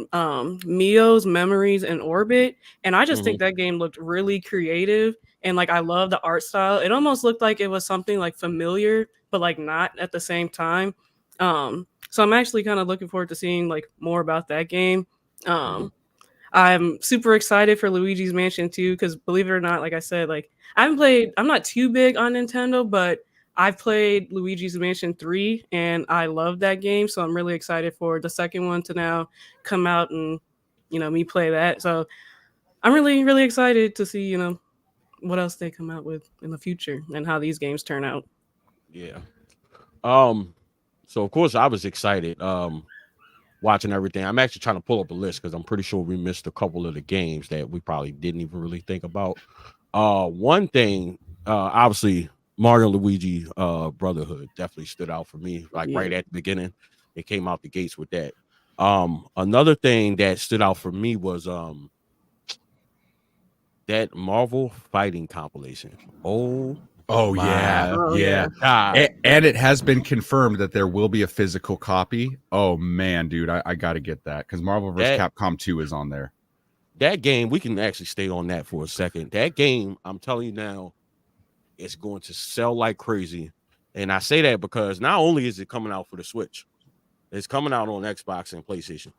Mio's Memories in Orbit, and I just think that game looked really creative. And like I love the art style. It almost looked like it was something like familiar, but like not at the same time. So I'm actually kind of looking forward to seeing like more about that game. I'm super excited for Luigi's Mansion 2 because believe it or not, like I said, like I'm not too big on Nintendo, but I've played Luigi's Mansion 3 and I love that game. So I'm really excited for the second one to now come out and me play that. So I'm really, really excited to see, what else they come out with in the future and how these games turn out. Yeah. So of course I was excited watching everything. I'm actually trying to pull up a list because I'm pretty sure we missed a couple of the games that we probably didn't even really think about. One thing, obviously Mario and Luigi Brotherhood definitely stood out for me, like right at the beginning. It came out the gates with that. Another thing that stood out for me was that Marvel fighting compilation. Oh yeah. And it has been confirmed that there will be a physical copy. Oh man, dude, I got to get that because Marvel vs. Capcom 2 is on there. That game, we can actually stay on that for a second. That game, I'm telling you now, it's going to sell like crazy. And I say that because not only is it coming out for the Switch, it's coming out on Xbox and PlayStation.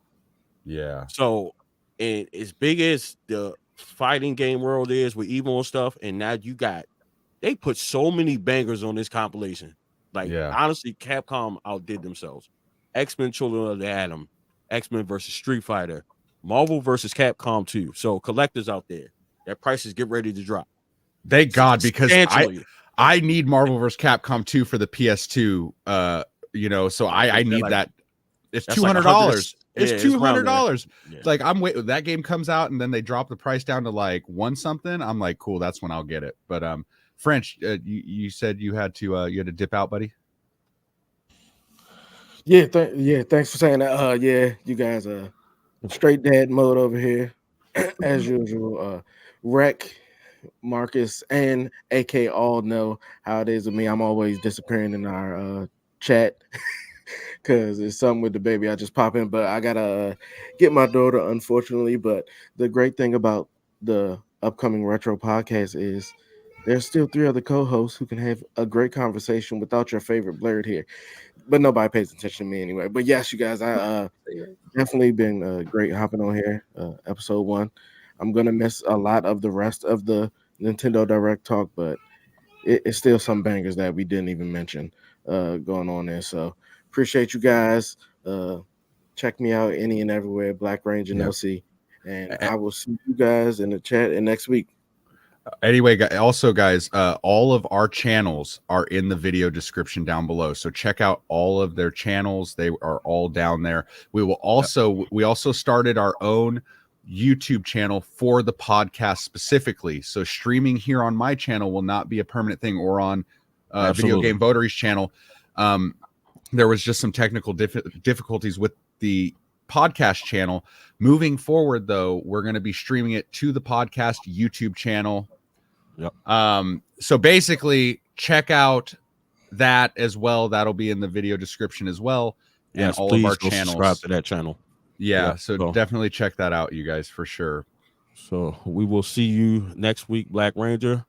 Yeah. So, and as big as the fighting game world is with Evo and stuff, and now they put so many bangers on this compilation. Like, honestly, Capcom outdid themselves. X-Men Children of the Atom, X-Men versus Street Fighter, Marvel versus Capcom 2. So collectors out there, that prices get ready to drop. Thank God, because Substantially. I need Marvel vs. Capcom 2 for the PS2. So I need like- that. It's that's like $200. yeah, It's it's around $200. Yeah. Like I'm waiting. That game comes out and then they drop the price down to like one something. I'm like, cool. That's when I'll get it. But French, you said you had to dip out, buddy. Yeah, thanks for saying that. You guys are straight dad mode over here, as usual. Rec, Marcus, and AK all know how it is with me. I'm always disappearing in our chat because it's something with the baby. I just pop in, but I gotta get my daughter, unfortunately. But the great thing about the upcoming retro podcast is there's still 3 other co-hosts who can have a great conversation without your favorite blurred here. But nobody pays attention to me anyway. But yes, you guys, I definitely been great hopping on here. Episode 1. I'm gonna miss a lot of the rest of the Nintendo Direct talk, but it's still some bangers that we didn't even mention going on there. So appreciate you guys. Check me out any and everywhere, Black Ranger NLC, and I will see you guys in the chat next week. Anyway, also guys, all of our channels are in the video description down below, so check out all of their channels. They are all down there. We also started our own YouTube channel for the podcast specifically, so streaming here on my channel will not be a permanent thing, or on Video Game Votaries channel. There was just some technical difficulties with the podcast channel. Moving forward, though, we're going to be streaming it to the podcast YouTube channel. Yep. So basically, check out that as well. That'll be in the video description as well. Yes, and all please of our go channels. subscribe to that channel. Yeah, so definitely check that out, you guys, for sure. So we will see you next week, Black Ranger.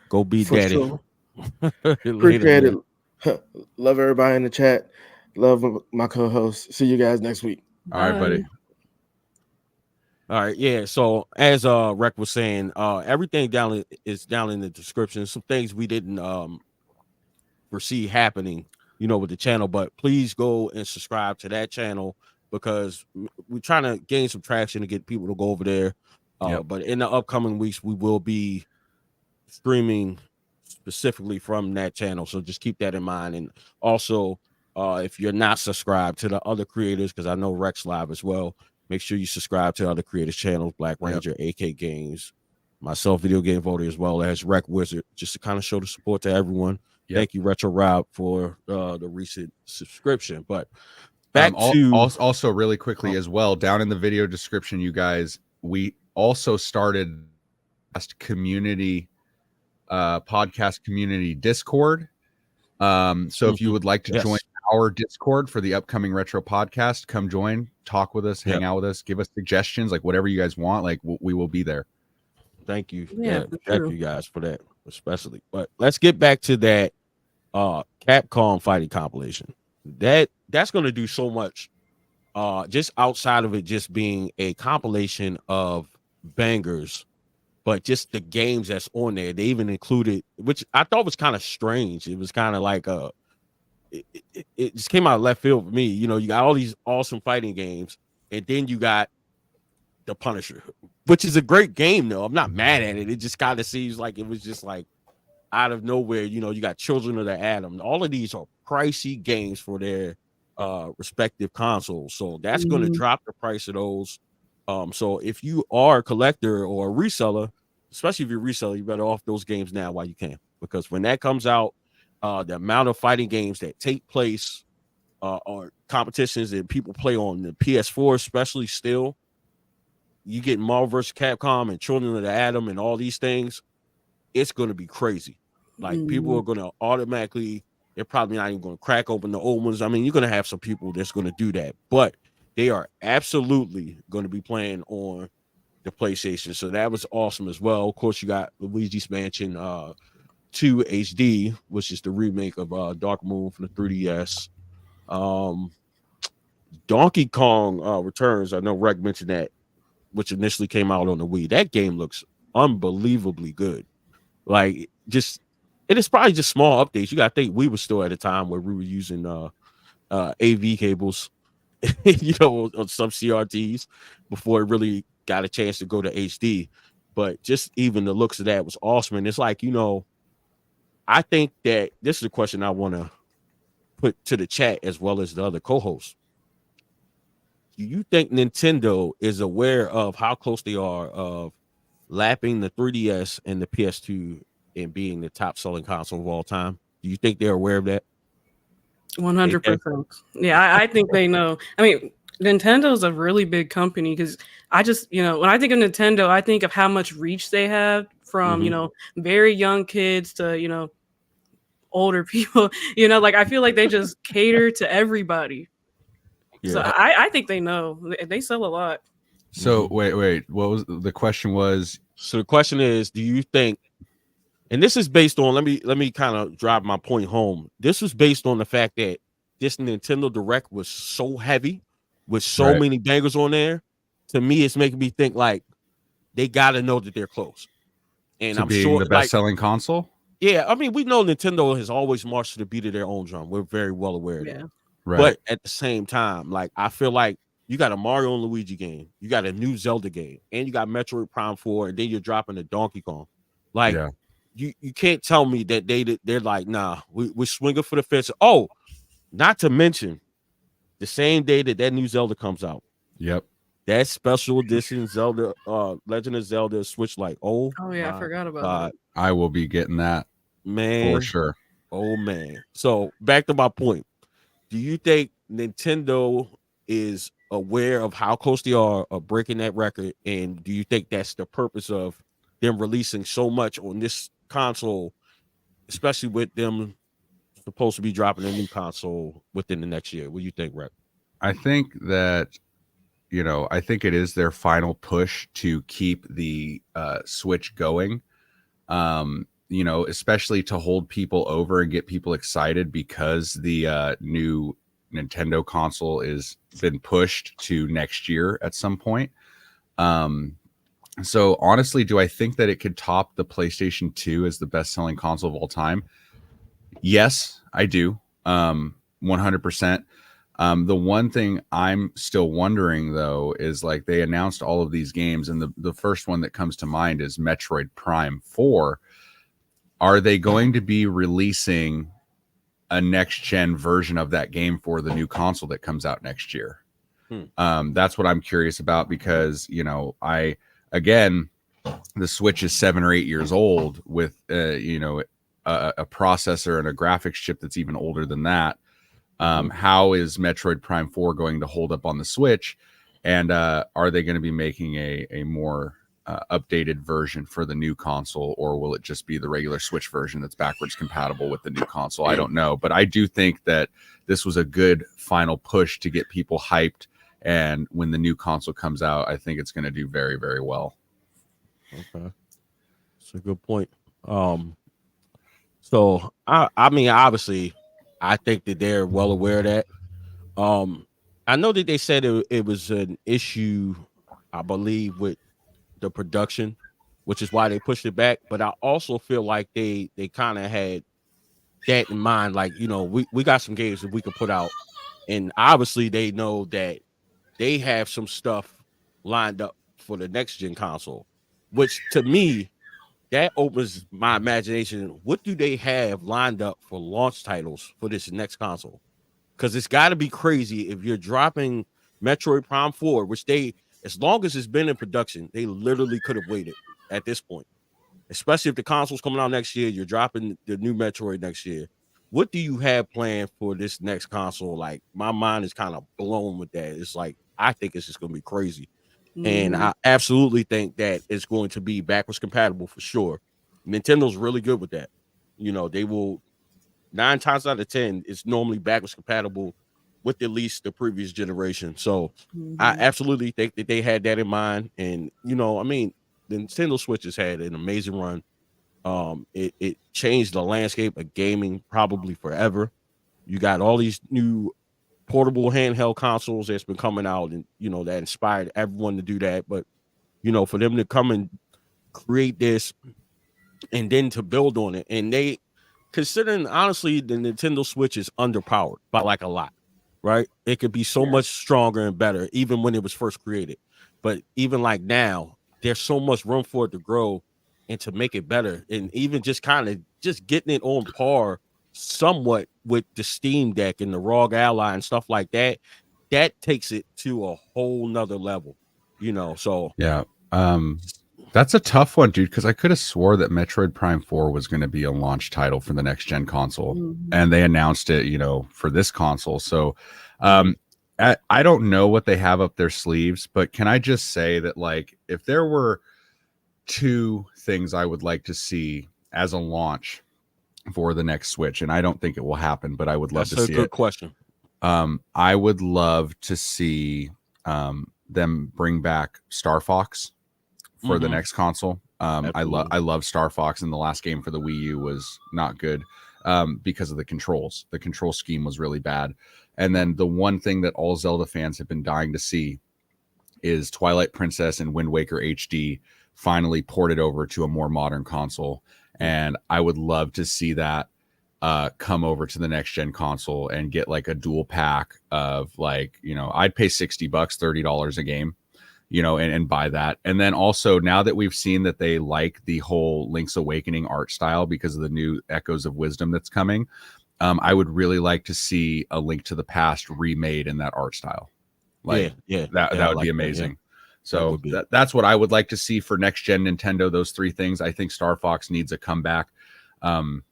Go be For daddy. sure. Appreciate it. Love everybody in the chat. Love my co-host. See you guys next week. All right, buddy. All right, yeah. So as Rec was saying, everything is down in the description. Some things we didn't foresee happening, with the channel, but please go and subscribe to that channel because we're trying to gain some traction to get people to go over there. But in the upcoming weeks, we will be streaming specifically from that channel. So just keep that in mind. And also, if you're not subscribed to the other creators, because I know Rex Live as well, make sure you subscribe to other creators' channels, Black Ranger, AK Games, myself, Video Game Voter, as well as Rec Wizard, just to kind of show the support to everyone. Thank you, Retro Rob, for the recent subscription. But back to also really quickly as well, down in the video description, you guys, we also started community podcast community Discord. So if you would like to join our Discord for the upcoming retro podcast, come join, talk with us, hang out with us, give us suggestions, like whatever you guys want, like we will be there. Thank you. Thank you guys for that, especially. But let's get back to that Capcom fighting compilation. That's going to do so much just outside of it just being a compilation of bangers, but just the games that's on there. They even included, which I thought was kind of strange. It was kind of like it just came out of left field for me. You got all these awesome fighting games, and then you got The Punisher, which is a great game, though. I'm not mad at it. It just kind of seems like it was just like out of nowhere. You got Children of the Atom. All of these are pricey games for their respective consoles. So that's going to drop the price of those. So if you are a collector or a reseller, especially if you're a reseller, you better off those games now while you can, because when that comes out, the amount of fighting games that take place or competitions that people play on the PS4, especially still, you get Marvel vs. Capcom and Children of the Atom and all these things, it's going to be crazy. Like people are going to automatically, they're probably not even going to crack open the old ones. I mean, you're going to have some people that's going to do that, but they are absolutely going to be playing on the PlayStation. So that was awesome as well. Of course, you got Luigi's Mansion 2 HD, which is the remake of Dark Moon from the 3DS. Donkey Kong Returns, I know Reg mentioned that, which initially came out on the Wii. That game looks unbelievably good. Like, it is probably just small updates. You got to think we were still at a time where we were using AV cables, you know, on some CRTs before it really got a chance to go to HD. But just even the looks of that was awesome. And it's like, you know, I think that this is a question I want to put to the chat as well as the other co-hosts. Do you think Nintendo is aware of how close they are of lapping the 3DS and the PS2 and being the top selling console of all time? Do you think they're aware of that? 100%. Yeah, I think they know. I mean, Nintendo's a really big company because I just, you know, when I think of Nintendo, I think of how much reach they have from, you know, very young kids to, you know, older people. You know, like I feel like they just cater to everybody. So Yeah. I think they know. They sell a lot. So wait. What was the question? Was So the question is, do you think, and this is based on, let me kind of drive my point home. This was based on the fact that this Nintendo Direct was so heavy with so Right. many bangers on there. To me, it's making me think like they got to know that they're close. And to I'm being sure, the best selling console? yeah, I mean, we know Nintendo has always marched to the beat of their own drum. We're very well aware of that. Right. But at the same time, like I feel like you got a Mario and Luigi game, you got a new Zelda game, and you got Metroid Prime 4, and then you're dropping a Donkey Kong. Like Yeah. you can't tell me that they're like, nah, we're swinging for the fence. Oh, not to mention the same day that new Zelda comes out, Yep. that special edition Zelda, Legend of Zelda Switch, like, Oh yeah, I forgot about that. I will be getting that man, for sure. oh man. So back to my point. Do you think Nintendo is aware of how close they are of breaking that record? And do you think that's the purpose of them releasing so much on this console, especially with them supposed to be dropping a new console within the next year? What do you think, Rep? I think that, you know, I think it is their final push to keep the Switch going. You know, especially to hold people over and get people excited because the new Nintendo console is been pushed to next year at some point. So honestly, do I think that it could top the PlayStation 2 as the best selling console of all time? Yes, I do. 100%. The one thing I'm still wondering though is like they announced all of these games, and the first one that comes to mind is Metroid Prime 4. Are they going to be releasing a next gen version of that game for the new console that comes out next year? That's what I'm curious about because, you know, again, the Switch is 7 or 8 years old with, you know, a processor and a graphics chip that's even older than that. How is Metroid Prime 4 going to hold up on the Switch? And are they going to be making a more updated version for the new console, or will it just be the regular Switch version that's backwards compatible with the new console? I don't know, but I do think that this was a good final push to get people hyped, and when the new console comes out, I think it's going to do very, very well. Okay, that's a good point. So I mean, obviously, I think that they're well aware of that. I know that they said it was an issue, I believe, with the production, which is why they pushed it back. But I also feel like they kind of had that in mind. Like, you know, we got some games that we could put out, and obviously they know that they have some stuff lined up for the next gen console, which to me, that opens my imagination. What do they have lined up for launch titles for this next console? Because it's got to be crazy if you're dropping Metroid Prime 4, which they, as long as it's been in production, they literally could have waited at this point. Especially if the console's coming out next year, you're dropping the new Metroid next year. What do you have planned for this next console? Like, my mind is kind of blown with that. It's like, I think it's just going to be crazy. And I absolutely think that it's going to be backwards compatible for sure. Nintendo's really good with that. You know, they will 9 times out of 10, it's normally backwards compatible with at least the previous generation. So I absolutely think that they had that in mind. And, you know, I mean, the Nintendo Switch has had an amazing run. It changed the landscape of gaming probably forever. You got all these new portable handheld consoles that's been coming out, and you know that inspired everyone to do that. But you know, for them to come and create this and then to build on it, and they considering honestly the Nintendo Switch is underpowered by like a lot. right? It could be so much stronger and better, even when it was first created. But even like now, there's so much room for it to grow and to make it better, and even just kind of just getting it on par somewhat with the Steam Deck and the ROG Ally and stuff like that. That takes it to a whole nother level, So Yeah. That's a tough one, dude, because I could have swore that Metroid Prime 4 was going to be a launch title for the next gen console, and they announced it, for this console. So I don't know what they have up their sleeves, but can I just say that, like, if there were two things I would like to see as a launch for the next Switch, and I don't think it will happen, but I would love to see it. That's a good question. I would love to see them bring back Star Fox for the next console. I love Star Fox, and the last game for the Wii U was not good because of the controls. The control scheme was really bad. And then the one thing that all Zelda fans have been dying to see is Twilight Princess and Wind Waker HD finally ported over to a more modern console. And I would love to see that come over to the next gen console and get like a dual pack of, like, I'd pay $60, $30 a game, and buy that. And then also, now that we've seen that they like the whole Link's Awakening art style because of the new Echoes of Wisdom that's coming, I would really like to see A Link to the Past remade in that art style. Like, that would be amazing. So that's what I would like to see for next gen Nintendo. Those three things. I think Star Fox needs a comeback. Metroid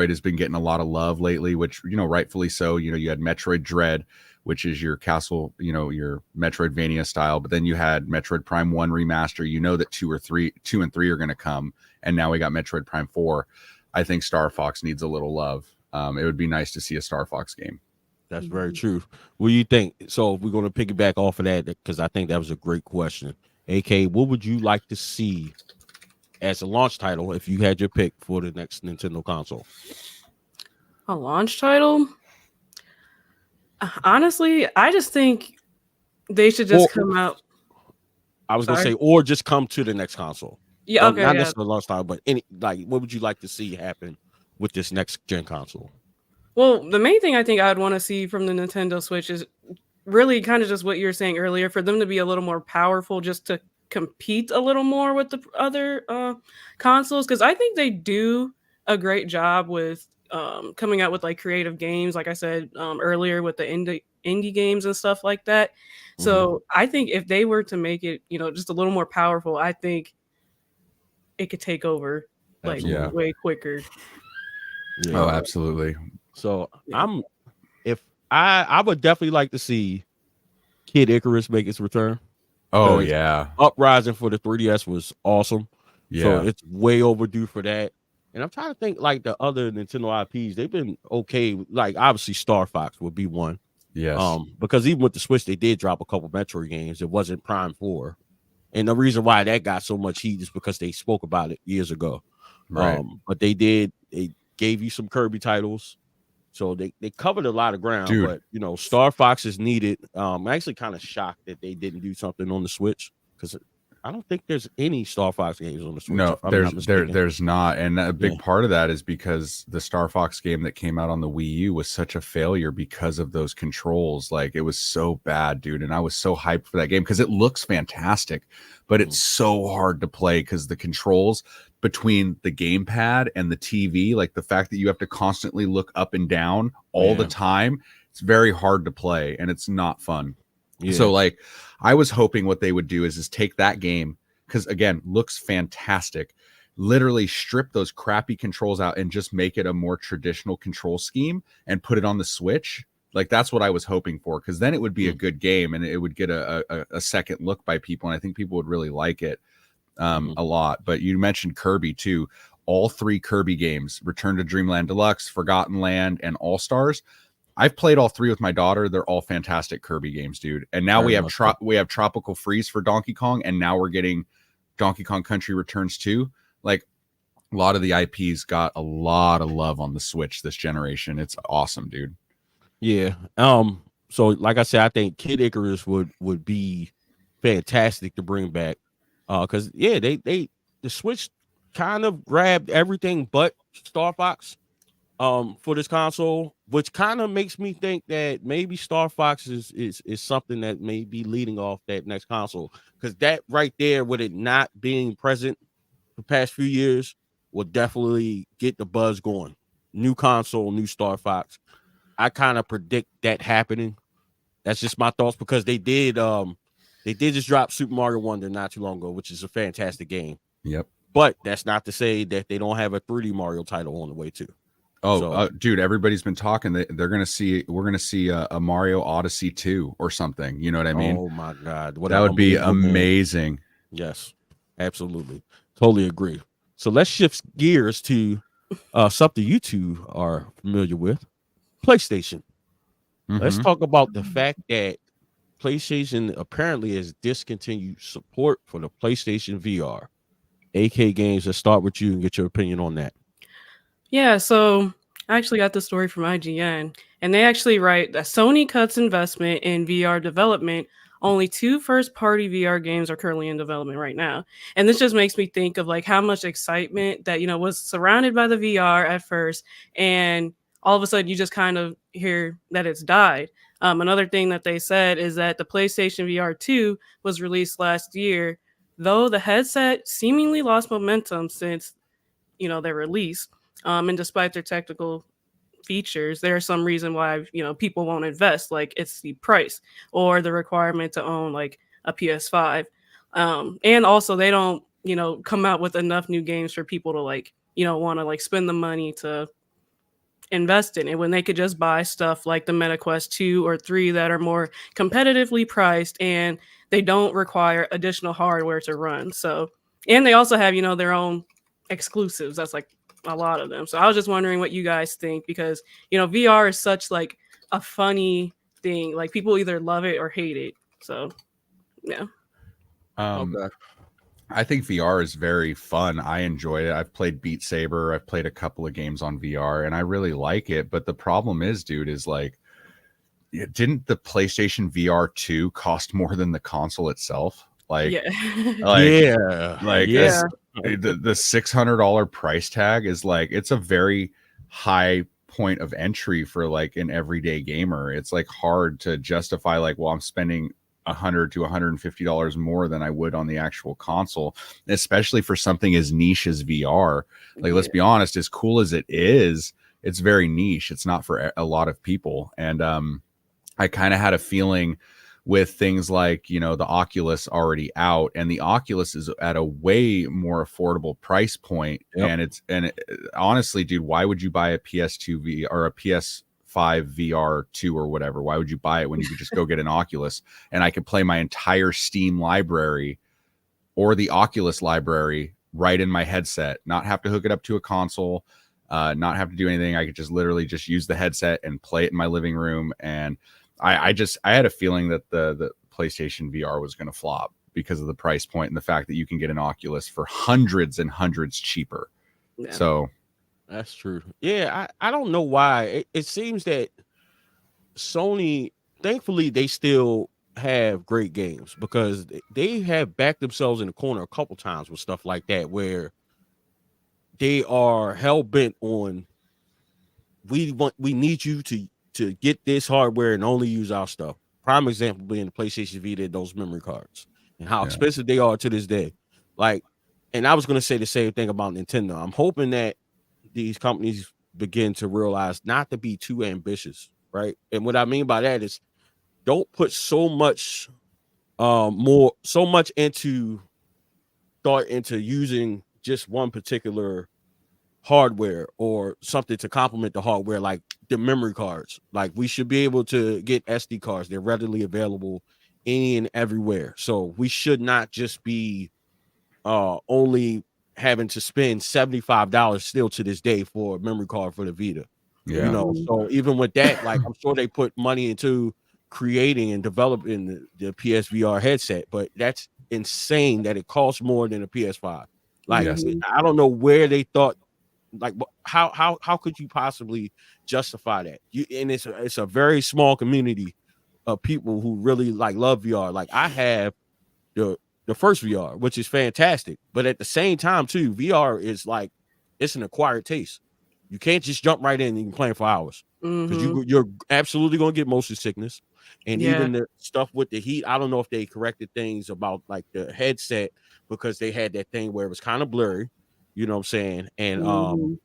has been getting a lot of love lately, which, rightfully so. You had Metroid Dread, which is your castle, your Metroidvania style, but then you had Metroid Prime 1 remaster. That 2 and 3 are going to come, and now we got Metroid Prime 4. I think Star Fox needs a little love. It would be nice to see a Star Fox game. That's very true. What do you think? So we're going to piggyback off of that, because I think that was a great question. AK, what would you like to see as a launch title if you had your pick for the next Nintendo console? A launch title? Honestly, I just think they should just come out. I was going to say, or just come to the next console. Yeah, okay. Not necessarily launch title, but what would you like to see happen with this next gen console? Well, the main thing I think I'd want to see from the Nintendo Switch is really kind of just what you were saying earlier, for them to be a little more powerful, just to compete a little more with the other consoles, because I think they do a great job with coming out with like creative games, like I said earlier, with the indie games and stuff like that. So I think if they were to make it, just a little more powerful, I think it could take over way quicker. Yeah. Oh, absolutely. So I would definitely like to see Kid Icarus make its return. Oh yeah, Uprising for the 3DS was awesome. Yeah, so it's way overdue for that. And I'm trying to think, like, the other Nintendo IPs, they've been okay. Like, obviously Star Fox would be one. Yes. Because even with the Switch, they did drop a couple Metroid games. It wasn't Prime 4. And the reason why that got so much heat is because they spoke about it years ago. Right. But they gave you some Kirby titles. So they covered a lot of ground. Dude. But, Star Fox is needed. I'm actually kind of shocked that they didn't do something on the Switch, because I don't think there's any Star Fox games on the Switch. No, there's not. And a big part of that is because the Star Fox game that came out on the Wii U was such a failure because of those controls. Like, it was so bad, dude. And I was so hyped for that game because it looks fantastic, but it's so hard to play because the controls between the gamepad and the TV, like the fact that you have to constantly look up and down all the time, it's very hard to play and it's not fun. Yeah. So, like, I was hoping what they would do is take that game, because again, looks fantastic, literally strip those crappy controls out and just make it a more traditional control scheme and put it on the Switch. Like, that's what I was hoping for, because then it would be a good game and it would get a second look by people, and I think people would really like it a lot. But you mentioned Kirby too. All three Kirby games, Return to Dreamland Deluxe, Forgotten Land, and All Stars, I've played all three with my daughter. They're all fantastic Kirby games, dude. And now we have Tropical Freeze for Donkey Kong, and now we're getting Donkey Kong Country Returns 2. Like, a lot of the IPs got a lot of love on the Switch this generation. It's awesome, dude. Yeah. So like I said, I think Kid Icarus would be fantastic to bring back. Because the Switch kind of grabbed everything but Star Fox. for this console, which kind of makes me think that maybe Star Fox is something that may be leading off that next console, because that right there, with it not being present the past few years, will definitely get the buzz going. New console, new Star Fox. I kind of predict that happening. That's just my thoughts, because they did just drop Super Mario Wonder not too long ago, which is a fantastic game. Yep. But that's not to say that they don't have a 3D Mario title on the way too. Oh, dude, everybody's been talking. We're gonna see a Mario Odyssey 2 or something. You know what I mean? Oh my God, that would be amazing. Yes, absolutely, totally agree. So let's shift gears to something you two are familiar with, PlayStation. Let's talk about the fact that PlayStation apparently has discontinued support for the PlayStation VR. AK Games, let's start with you and get your opinion on that. Yeah, so I actually got the story from IGN, and they actually write that Sony cuts investment in VR development. Only 2 first-party VR games are currently in development right now. And this just makes me think of like how much excitement that, was surrounded by the VR at first, and all of a sudden you just kind of hear that it's died. Another thing that they said is that the PlayStation VR 2 was released last year, though the headset seemingly lost momentum since, their release. And despite their technical features, there's some reason why people won't invest, like it's the price or the requirement to own like a PS5, and also they don't come out with enough new games for people to want to spend the money to invest in it, when they could just buy stuff like the MetaQuest 2 or 3 that are more competitively priced, and they don't require additional hardware to run. So, and they also have their own exclusives. That's like a lot of them. So I was just wondering what you guys think, because VR is such like a funny thing. Like people either love it or hate it. So yeah. Okay. I think VR is very fun. I enjoy it. I've played Beat Saber. I've played a couple of games on VR, and I really like it. But the problem is, dude, is like, didn't the PlayStation VR 2 cost more than the console itself? Like, yeah. The $600 price tag is like, it's a very high point of entry for like an everyday gamer. It's like hard to justify like, well, I'm spending $100 to $150 more than I would on the actual console, especially for something as niche as VR. Like, let's be honest, as cool as it is, it's very niche. It's not for a lot of people. And I kind of had a feeling with things like, the Oculus already out, and the Oculus is at a way more affordable price point. Yep. And honestly, dude, why would you buy a PS2 VR or a PS5 VR 2 or whatever? Why would you buy it when you could just go get an Oculus, and I could play my entire Steam library or the Oculus library right in my headset, not have to hook it up to a console, not have to do anything. I could just literally just use the headset and play it in my living room. And I had a feeling that the PlayStation VR was going to flop because of the price point and the fact that you can get an Oculus for hundreds and hundreds cheaper. Yeah. So that's true. Yeah, I don't know why. It seems that Sony, thankfully, they still have great games, because they have backed themselves in the corner a couple times with stuff like that, where they are hell bent on, we need you to get this hardware and only use our stuff. Prime example being the PlayStation Vita, those memory cards, and how expensive they are to this day. Like, and I was going to say the same thing about Nintendo. I'm hoping that these companies begin to realize not to be too ambitious, right? And what I mean by that is, don't put so much into thought into using just one particular hardware or something to complement the hardware, like the memory cards. Like, we should be able to get SD cards. They're readily available any and everywhere. So we should not just be only having to spend $75 still to this day for a memory card for the Vita. Yeah. So even with that, like, I'm sure they put money into creating and developing the PSVR headset, but that's insane that it costs more than a PS5. Like, I don't know where they thought, like, how could you possibly justify that? And it's a very small community of people who really love VR. Like, I have the first VR, which is fantastic, but at the same time too, VR is like, it's an acquired taste. You can't just jump right in and you can play for hours because Mhm. you're absolutely gonna get motion sickness. And Yeah. even the stuff with the heat, I don't know if they corrected things about like the headset because they had that thing where it was kind of blurry. You know what I'm saying? And Mhm.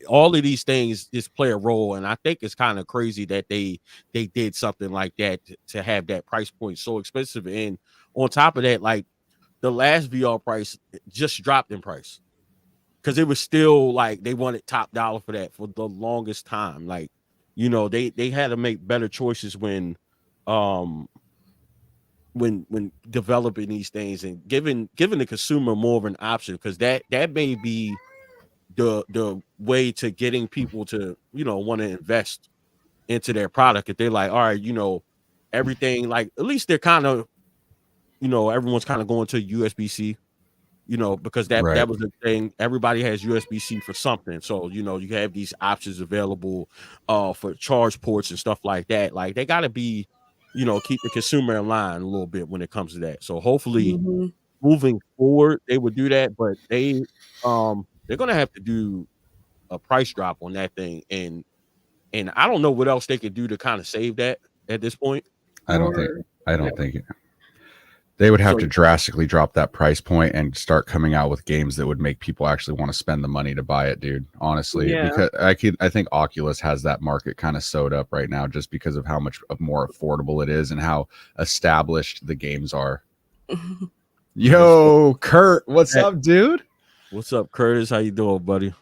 all of these things just play a role, and I think it's kind of crazy that they did something like that to have that price point so expensive. And on top of that, like the last VR price just dropped in price because it was still like they wanted top dollar for that for the longest time. Like, they had to make better choices um when developing these things and giving the consumer more of an option, because that may be the way to getting people to want to invest into their product. If they're like, all right, everything, like at least they're kind of everyone's kind of going to USB-C, because Right. that was the thing. Everybody has USB-C for something. So, you have these options available for charge ports and stuff like that. Like they got to be, keep the consumer in line a little bit when it comes to that. So hopefully Mhm. moving forward, they would do that, but they're going to have to do a price drop on that thing. And I don't know what else they could do to kind of save that at this point. I don't think. Or I Yeah. don't think it. They would have So to drastically drop that price point and start coming out with games that would make people actually want to spend the money to buy it, dude. Honestly, yeah. because I think Oculus has that market kind of sewed up right now just because of how much more affordable it is and how established the games are. Yo, Kurt, what's up, dude? What's up, Curtis? How you doing, buddy?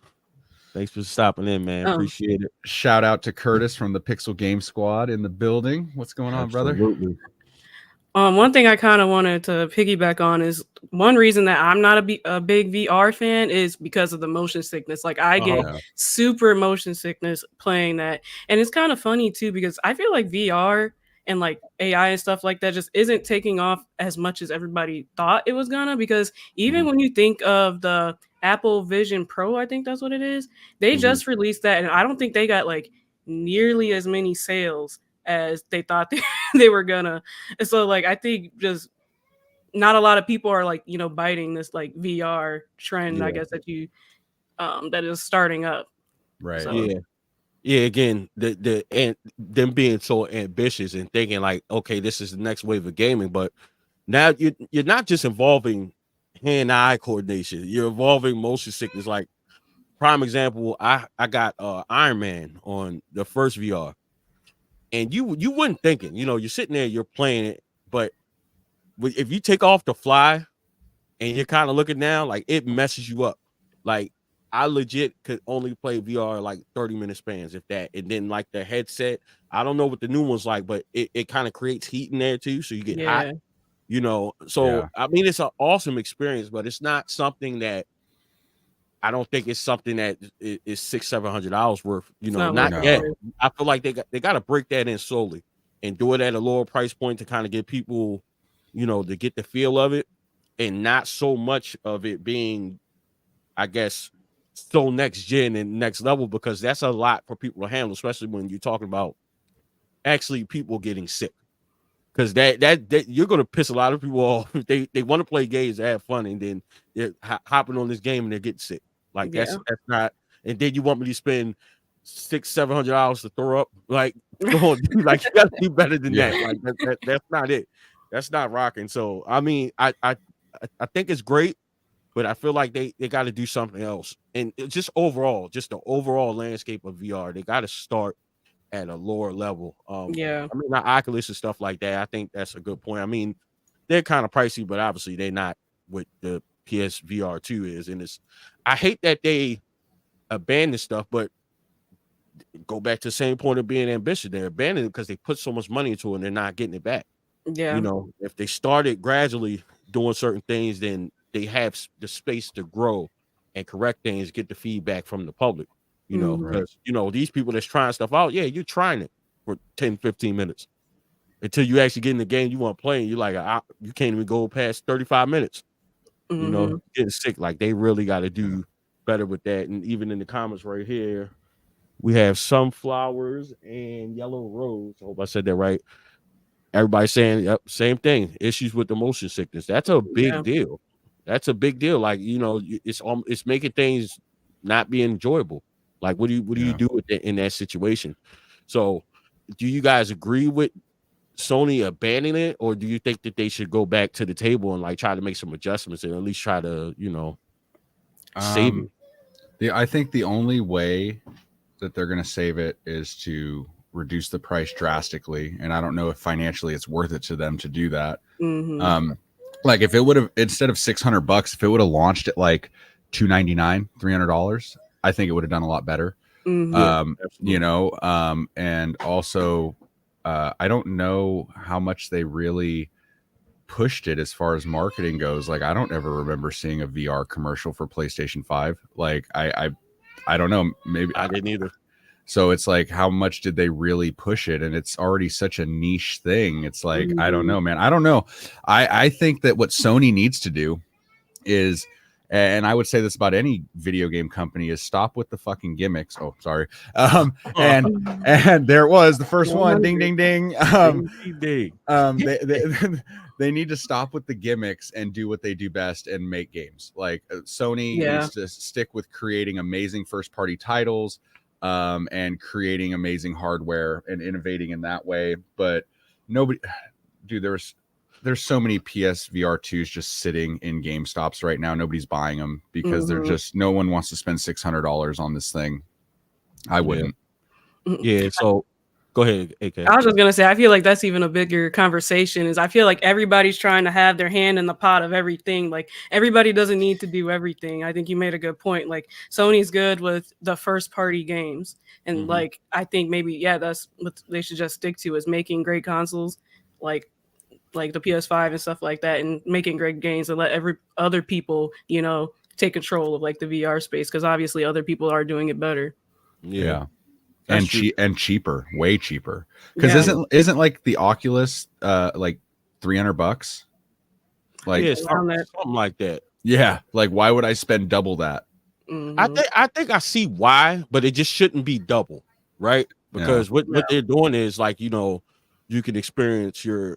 Thanks for stopping in, man. Oh. Appreciate it. Shout out to Curtis from the Pixel Game Squad in the building. What's going on, brother? Absolutely. One thing I kind of wanted to piggyback on is one reason that I'm not a big VR fan is because of the motion sickness. Like I get Yeah. super motion sickness playing that. And it's kind of funny too, because I feel like VR and like AI and stuff like that just isn't taking off as much as everybody thought it was gonna. Because even when you think of the Apple Vision Pro, I think that's what it is, they Mhm. just released that, and I don't think they got like nearly as many sales as they thought they were gonna. And so like I think just not a lot of people are like, biting this like VR trend, I Yeah. guess, that is starting up. Right. So Yeah. Again, and them being so ambitious and thinking like, okay, this is the next wave of gaming, but now you're not just involving hand-eye coordination, you're involving motion sickness. Like prime example, I got Iron Man on the first VR, and you wouldn't think it. You're sitting there, you're playing it, but if you take off the fly and you're kind of looking down, like it messes you up. Like I legit could only play VR like 30-minute spans, if that. And then like the headset, I don't know what the new one's like, but it kind of creates heat in there too, so you get hot. So Yeah. I mean, it's an awesome experience, but it's not something that I don't think it's something that is $600-700 worth. it's not Not worth yet. it. I feel like they got to break that in slowly and do it at a lower price point to kind of get people, to get the feel of it, and not so much of it being, I guess, so next gen and next level, because that's a lot for people to handle, especially when you're talking about actually people getting sick. Because that you're gonna piss a lot of people off if they want to play games, have fun, and then they're hopping on this game and they're getting sick. Like Yeah. that's not. And then you want me to spend $600-700 to throw up? Like, come on, dude, like you gotta do better than Yeah. that. Like that's not it. That's not rocking. So I mean, I think it's great, but I feel like they got to do something else. And just overall, just the overall landscape of VR, they got to start at a lower level. Yeah. I mean, not Oculus and stuff like that. I think that's a good point. I mean, they're kind of pricey, but obviously they're not what the PSVR 2 is. And I hate that they abandon stuff, but go back to the same point of being ambitious. They're abandoning it because they put so much money into it and they're not getting it back. Yeah. If they started gradually doing certain things, then they have the space to grow and correct things, get the feedback from the public, Mhm. because, these people that's trying stuff out, yeah, you're trying it for 10-15 minutes until you actually get in the game you want to play, and you're like, you can't even go past 35 minutes, Mhm. getting sick. Like they really got to do better with that. And even in the comments right here, we have sunflowers and yellow rose. I hope I said that right. Everybody saying, yep, same thing. Issues with the motion sickness. That's a big Yeah. deal. That's a big deal. Like, it's making things not be enjoyable. Like, what do you do with it in that situation? So, do you guys agree with Sony abandoning it, or do you think that they should go back to the table and like try to make some adjustments and at least try to, save it? I think the only way that they're going to save it is to reduce the price drastically, and I don't know if financially it's worth it to them to do that. Like if it would have, instead of $600, if it would have launched at like $299, $300, I think it would have done a lot better. And also I don't know how much they really pushed it as far as marketing goes. Like I don't ever remember seeing a VR commercial for PlayStation 5. Like I don't know, maybe I didn't either. So it's like, how much did they really push it? And it's already such a niche thing. It's like, I don't know, man. I don't know. I think that what Sony needs to do is, and I would say this about any video game company, is stop with the fucking gimmicks. Oh, sorry. And there it was, the first one. Ding, ding, ding. They need to stop with the gimmicks and do what they do best and make games. Like Sony needs to stick with creating amazing first party titles, and creating amazing hardware and innovating in that way. But nobody, dude, there's so many PSVR 2s just sitting in GameStops right now. Nobody's buying them because they're just, no one wants to spend $600 on this thing. I wouldn't. Yeah. So go ahead, AK. I was just gonna say, I feel like that's even a bigger conversation. Is I feel like everybody's trying to have their hand in the pot of everything. Like everybody doesn't need to do everything. I think you made a good point. Like Sony's good with the first party games, and like I think maybe that's what they should just stick to, is making great consoles, like the PS5 and stuff like that, and making great games, and let other people, take control of like the VR space, because obviously other people are doing it better. Yeah. And cheaper, way cheaper. Because isn't like the Oculus like $300? Like something like that. Yeah. Like why would I spend double that? I think I see why, but it just shouldn't be double, right? Because what they're doing is like, you can experience your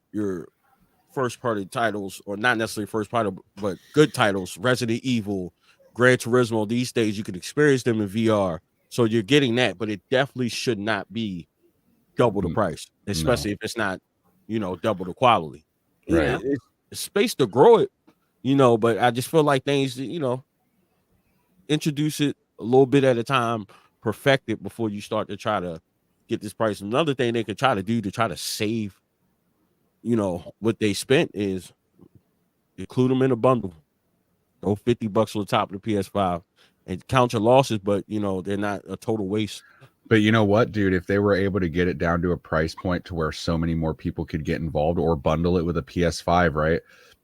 first party titles, or not necessarily first party, but good titles, Resident Evil, Gran Turismo. These days you can experience them in VR. So you're getting that, but it definitely should not be double the price, especially if it's not, double the quality. Right. It's space to grow it, but I just feel like things, introduce it a little bit at a time, perfect it before you start to try to get this price. Another thing they could try to do to try to save, what they spent, is include them in a bundle. Go $50 on the top of the PS5. And count your losses, but they're not a total waste. But you know what, dude? If they were able to get it down to a price point to where so many more people could get involved, or bundle it with a PS5, right?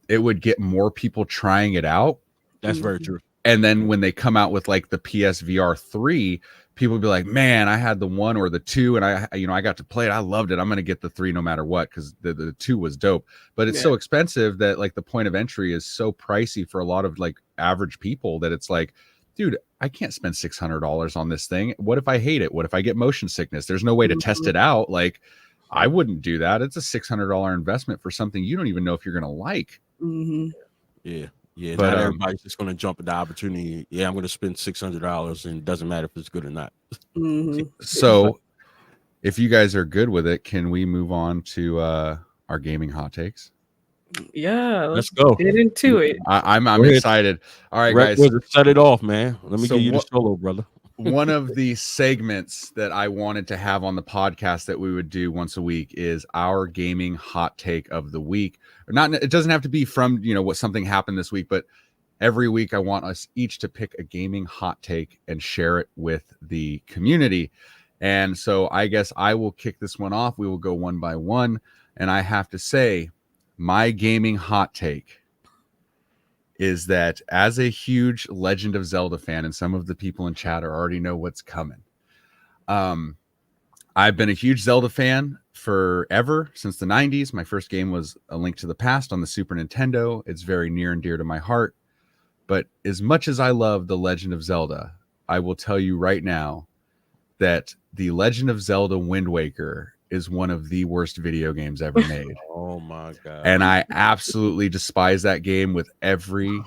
It would get more people trying it out. That's very true. And then when they come out with like the PSVR 3, people would be like, "Man, I had the 1 or the 2, and I got to play it. I loved it. I'm going to get the 3 no matter what, because the 2 was dope." But it's so expensive that like the point of entry is so pricey for a lot of like average people that it's like, dude, I can't spend $600 on this thing. What if I hate it? What if I get motion sickness? There's no way to test it out. Like, I wouldn't do that. It's a $600 investment for something you don't even know if you're going to like. Yeah. But not everybody's just going to jump at the opportunity. Yeah, I'm going to spend $600, and it doesn't matter if it's good or not. So, if you guys are good with it, can we move on to our gaming hot takes? Yeah, let's go. Get into it. I'm excited. All right, guys, set it off, man. Let me give you the solo, brother. One of the segments that I wanted to have on the podcast that we would do once a week is our gaming hot take of the week. It doesn't have to be from what something happened this week, but every week I want us each to pick a gaming hot take and share it with the community. And so I guess I will kick this one off. We will go one by one, and I have to say, my gaming hot take is that, as a huge Legend of Zelda fan, and some of the people in chat already know what's coming, I've been a huge Zelda fan forever, since the 90s. My first game was A Link to the Past on the Super Nintendo. It's very near and dear to my heart. But as much as I love The Legend of Zelda, I will tell you right now that The Legend of Zelda Wind Waker is one of the worst video games ever made. Oh my god. And I absolutely despise that game with every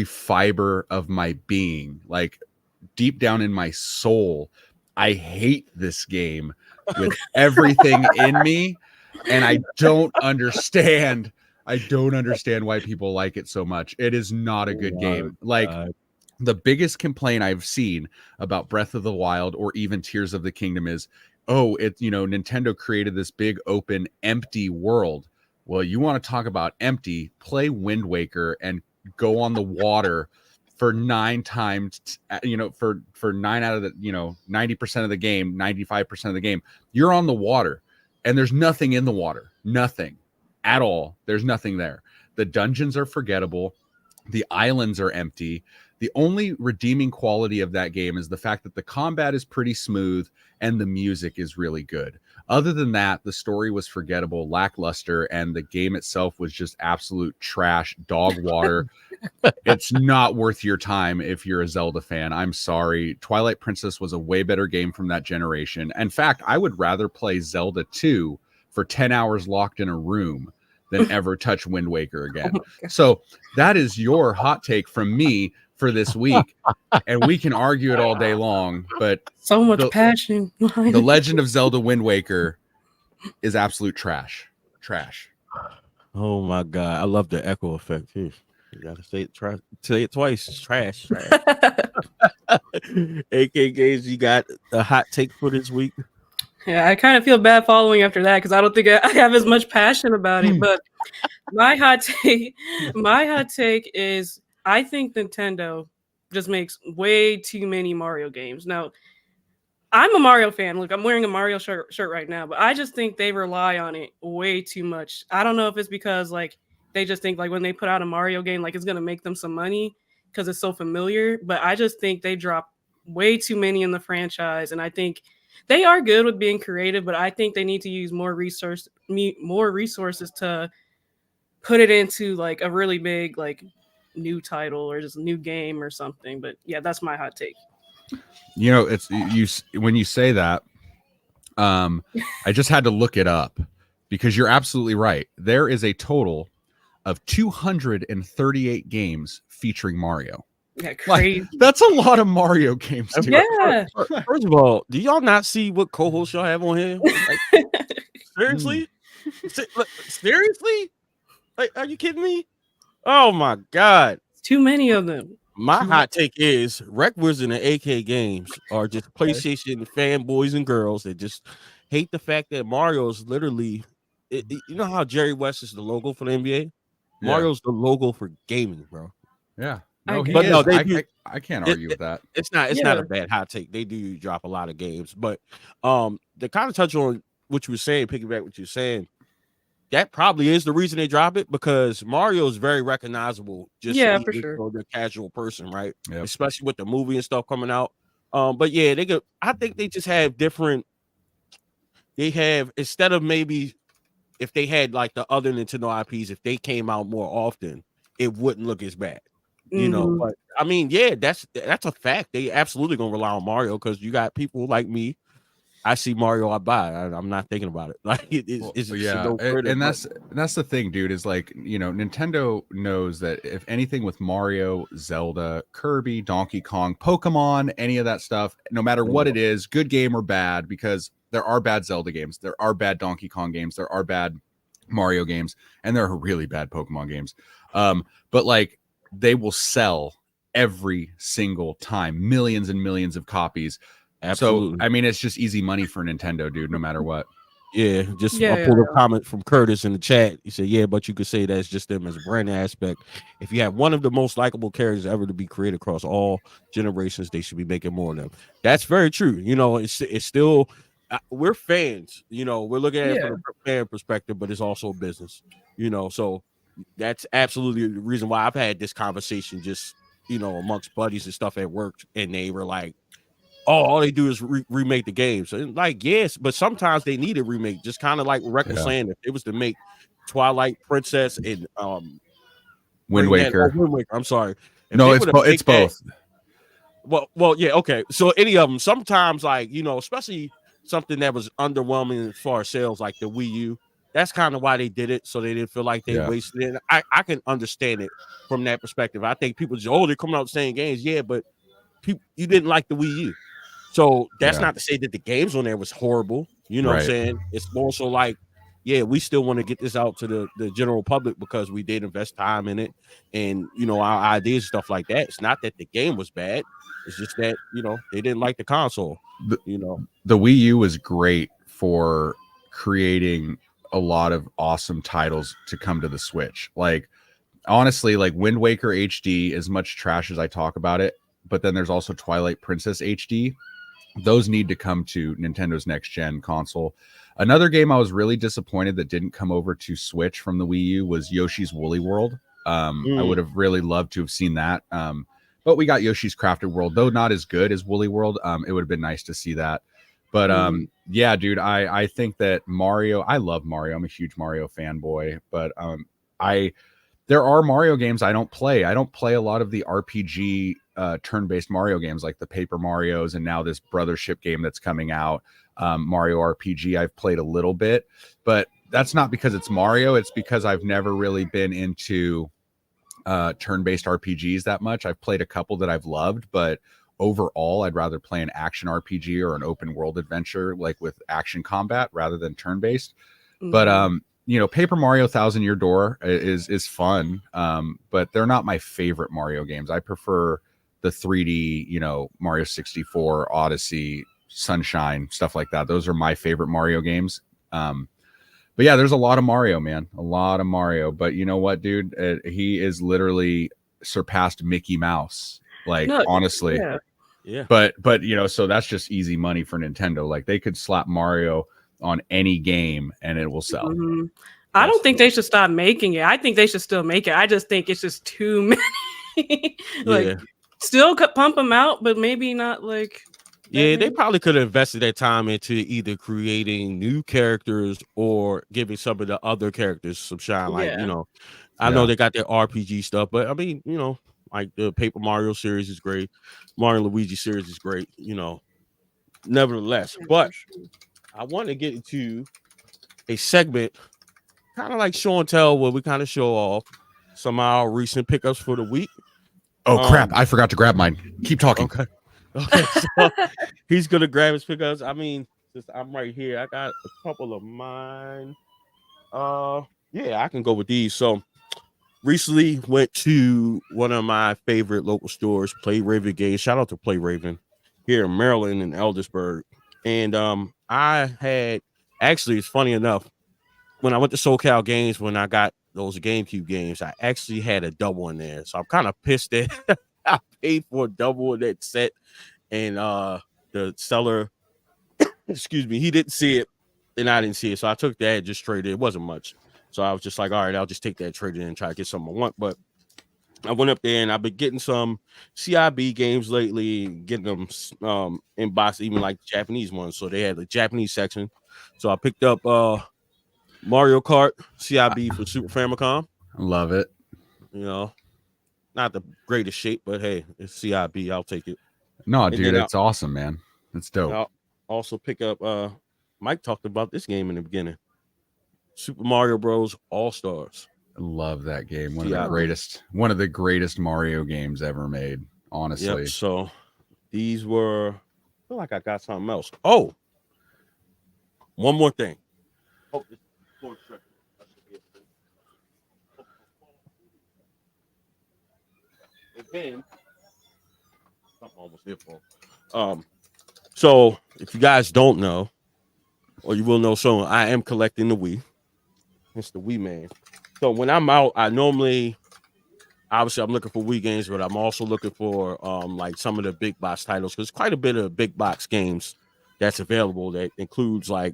fiber of my being. Like, deep down in my soul, I hate this game with everything in me, and I don't understand why people like it so much. It is not a good game. Like, the biggest complaint I've seen about Breath of the Wild or even Tears of the Kingdom is, oh, Nintendo created this big open empty world. Well, you want to talk about empty, play Wind Waker and go on the water for 9 times, for 9 out of the, 90% of the game, 95% of the game, you're on the water and there's nothing in the water, nothing at all. There's nothing there. The dungeons are forgettable. The islands are empty. The only redeeming quality of that game is the fact that the combat is pretty smooth and the music is really good. Other than that, the story was forgettable, lackluster, and the game itself was just absolute trash, dog water. It's not worth your time if you're a Zelda fan. I'm sorry. Twilight Princess was a way better game from that generation. In fact, I would rather play Zelda 2 for 10 hours locked in a room than ever touch Wind Waker again. So that is your hot take from me for this week, and we can argue it all day long, but so much passion. The Legend of Zelda Wind Waker is absolute trash. Oh my god, I love the echo effect too. You gotta say it twice. Trash. AK Games, you got a hot take for this week? Yeah, I kind of feel bad following after that because I don't think I have as much passion about it. But my hot take is, I think Nintendo just makes way too many Mario games. Now, I'm a Mario fan. Look, I'm wearing a Mario shirt right now, but I just think they rely on it way too much. I don't know if it's because like they just think like when they put out a Mario game, like it's gonna make them some money because it's so familiar. But I just think they drop way too many in the franchise, and I think they are good with being creative, but I think they need to use more resources to put it into like a really big like new title or just a new game or something. But yeah, that's my hot take. It's you when you say that, I just had to look it up because you're absolutely right. There is a total of 238 games featuring Mario. Yeah, crazy. Like, that's a lot of Mario games, dude. Yeah. First of all, do y'all not see what co-hosts y'all have on here? Like, seriously? Seriously? Like, are you kidding me? Oh my god. Too many of them. My hot take is Rec Wizard and AK Games are just PlayStation fanboys and girls that just hate the fact that Mario is literally, you know how Jerry West is the logo for the NBA? Yeah. Mario's the logo for gaming, bro. Yeah. No, I can't argue with that. It's not a bad hot take. They do drop a lot of games, but to kind of touch on what you were saying, piggyback what you're saying, that probably is the reason they drop it, because Mario is very recognizable. Just for sure. For the casual person, right? Yep. Especially with the movie and stuff coming out. But yeah, I think they just have different. They have, instead of maybe if they had like the other Nintendo IPs, if they came out more often, it wouldn't look as bad. You know, but I mean, yeah, that's a fact. They absolutely gonna rely on Mario because you got people like me. I see Mario, I buy. I'm not thinking about it. Like it's yeah, and that's the thing, dude. Is like, Nintendo knows that if anything with Mario, Zelda, Kirby, Donkey Kong, Pokemon, any of that stuff, no matter what it is, good game or bad, because there are bad Zelda games, there are bad Donkey Kong games, there are bad Mario games, and there are really bad Pokemon games. But like, they will sell every single time, millions and millions of copies. Absolutely. So I mean, it's just easy money for Nintendo, dude, no matter what. Yeah, I pulled a comment from Curtis in the chat. He said, yeah, but you could say that's just them as a brand aspect. If you have one of the most likable characters ever to be created across all generations, they should be making more of them. That's very true. It's still, we're fans, we're looking at it from a fan perspective, but it's also business, so that's absolutely the reason why I've had this conversation just, amongst buddies and stuff at work, and they were like, all they do is remake the games. And like, yes, but sometimes they need a remake, just kind of like Rec was saying, if it was to make Twilight Princess and Wind Waker. I'm sorry. No, it's both. Well, yeah, okay. So any of them, sometimes like, especially something that was underwhelming as far as sales, like the Wii U. That's kind of why they did it, so they didn't feel like they wasted it. I can understand it from that perspective. I think people just, they're coming out saying games. Yeah, but you didn't like the Wii U. So that's Yeah. not to say that the games on there was horrible. You know what I'm Right. saying? It's more so like, yeah, we still want to get this out to the general public because we did invest time in it and, you know, our ideas, stuff like that. It's not that the game was bad. It's just that, you know, they didn't like the console, you know. The Wii U was great for creating a lot of awesome titles to come to the Switch. Like, honestly, like Wind Waker HD, as much trash as I talk about it, but then there's also Twilight Princess HD. Those need to come to Nintendo's next gen console. Another game I was really disappointed that didn't come over to Switch from the Wii U was Yoshi's Woolly World. I would have really loved to have seen that. But we got Yoshi's Crafted World, though not as good as Woolly World. It would have been nice to see that. But yeah, dude, I think that Mario, I love Mario. I'm a huge Mario fanboy, but there are Mario games I don't play. I don't play a lot of the RPG turn-based Mario games like the Paper Marios and now this Brothership game that's coming out. Mario RPG I've played a little bit, but that's not because it's Mario. It's because I've never really been into turn-based RPGs that much. I've played a couple that I've loved, but overall I'd rather play an action RPG or an open world adventure like with action combat rather than turn-based. But you know, Paper Mario Thousand Year Door is fun, but they're not my favorite Mario games. I prefer the 3D, you know, Mario 64, Odyssey, Sunshine, stuff like that. Those are my favorite Mario games. But yeah, there's a lot of Mario, man, a lot of Mario. But you know what, dude? He is literally surpassed Mickey Mouse. Like, honestly, yeah. But you know, so that's just easy money for Nintendo. Like, they could slap Mario on any game and it will sell. I don't think they should stop making it. I think they should still make it. I just think it's just too many. Like, still could pump them out, but maybe not like. Yeah, they probably could have invested their time into either creating new characters or giving some of the other characters some shine. Like, you know, I know they got their RPG stuff, but I mean, you know, like the Paper Mario series is great. Mario and Luigi series is great, you know, nevertheless. But I want to get into a segment kind of like show and tell where we kind of show off some of our recent pickups for the week. Oh, crap. I forgot to grab mine. Keep talking. Okay, so he's gonna grab his pickups. I mean, since I'm right here, I got a couple of mine. Yeah, I can go with these. So recently went to one of my favorite local stores, Play Raven Games. Shout out to Play Raven here in Maryland in Eldersburg. And I had actually, it's funny enough, when I went to SoCal Games, when I got those GameCube games, I actually had a double in there. So I'm kind of pissed that I paid for a double in that set. And the seller, excuse me, he didn't see it and I didn't see it. So I took that, just traded. It wasn't much. So I was just like, all right, I'll just take that, trade it and try to get something I want. But I went up there and I've been getting some CIB games lately, getting them in box, even like the Japanese ones. So they had the Japanese section. So I picked up Mario Kart CIB for Super Famicom. Love it. You know, not the greatest shape, but hey, it's CIB. I'll take it. No, dude, it's awesome, man. It's dope. I'll also pick up Mike talked about this game in the beginning. Super Mario Bros. All-Stars. Love that game. One of the greatest Mario games ever made, honestly. Yep, so these were, I feel like I got something else. Oh, one more thing. Oh, again, something almost there for. So if you guys don't know, or you will know soon, I am collecting the Wii. It's the Wii man. So when I'm out, I normally, obviously, I'm looking for Wii games, but I'm also looking for like some of the big box titles because quite a bit of big box games that's available that includes like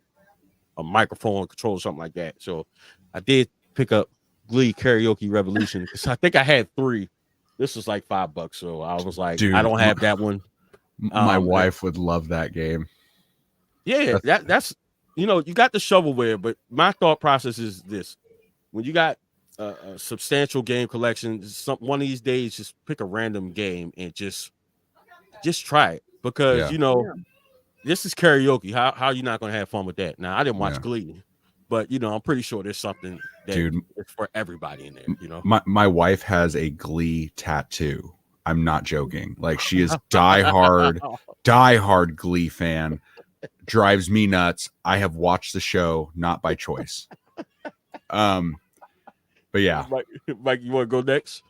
a microphone, control, something like that. So I did pick up Glee Karaoke Revolution because I think I had 3. This was like $5, so I was like, dude, I don't have that one. My wife would love that game. Yeah, that's you know, you got the shovelware, but my thought process is this: when you got a substantial game collection, one of these days, just pick a random game and just try it because you know this is karaoke. How are you not going to have fun with that? Now I didn't watch Glee, but you know I'm pretty sure there's something that is for everybody in there. You know, my wife has a Glee tattoo. I'm not joking. Like, she is diehard Glee fan. Drives me nuts. I have watched the show not by choice. But yeah. Mike, you want to go next?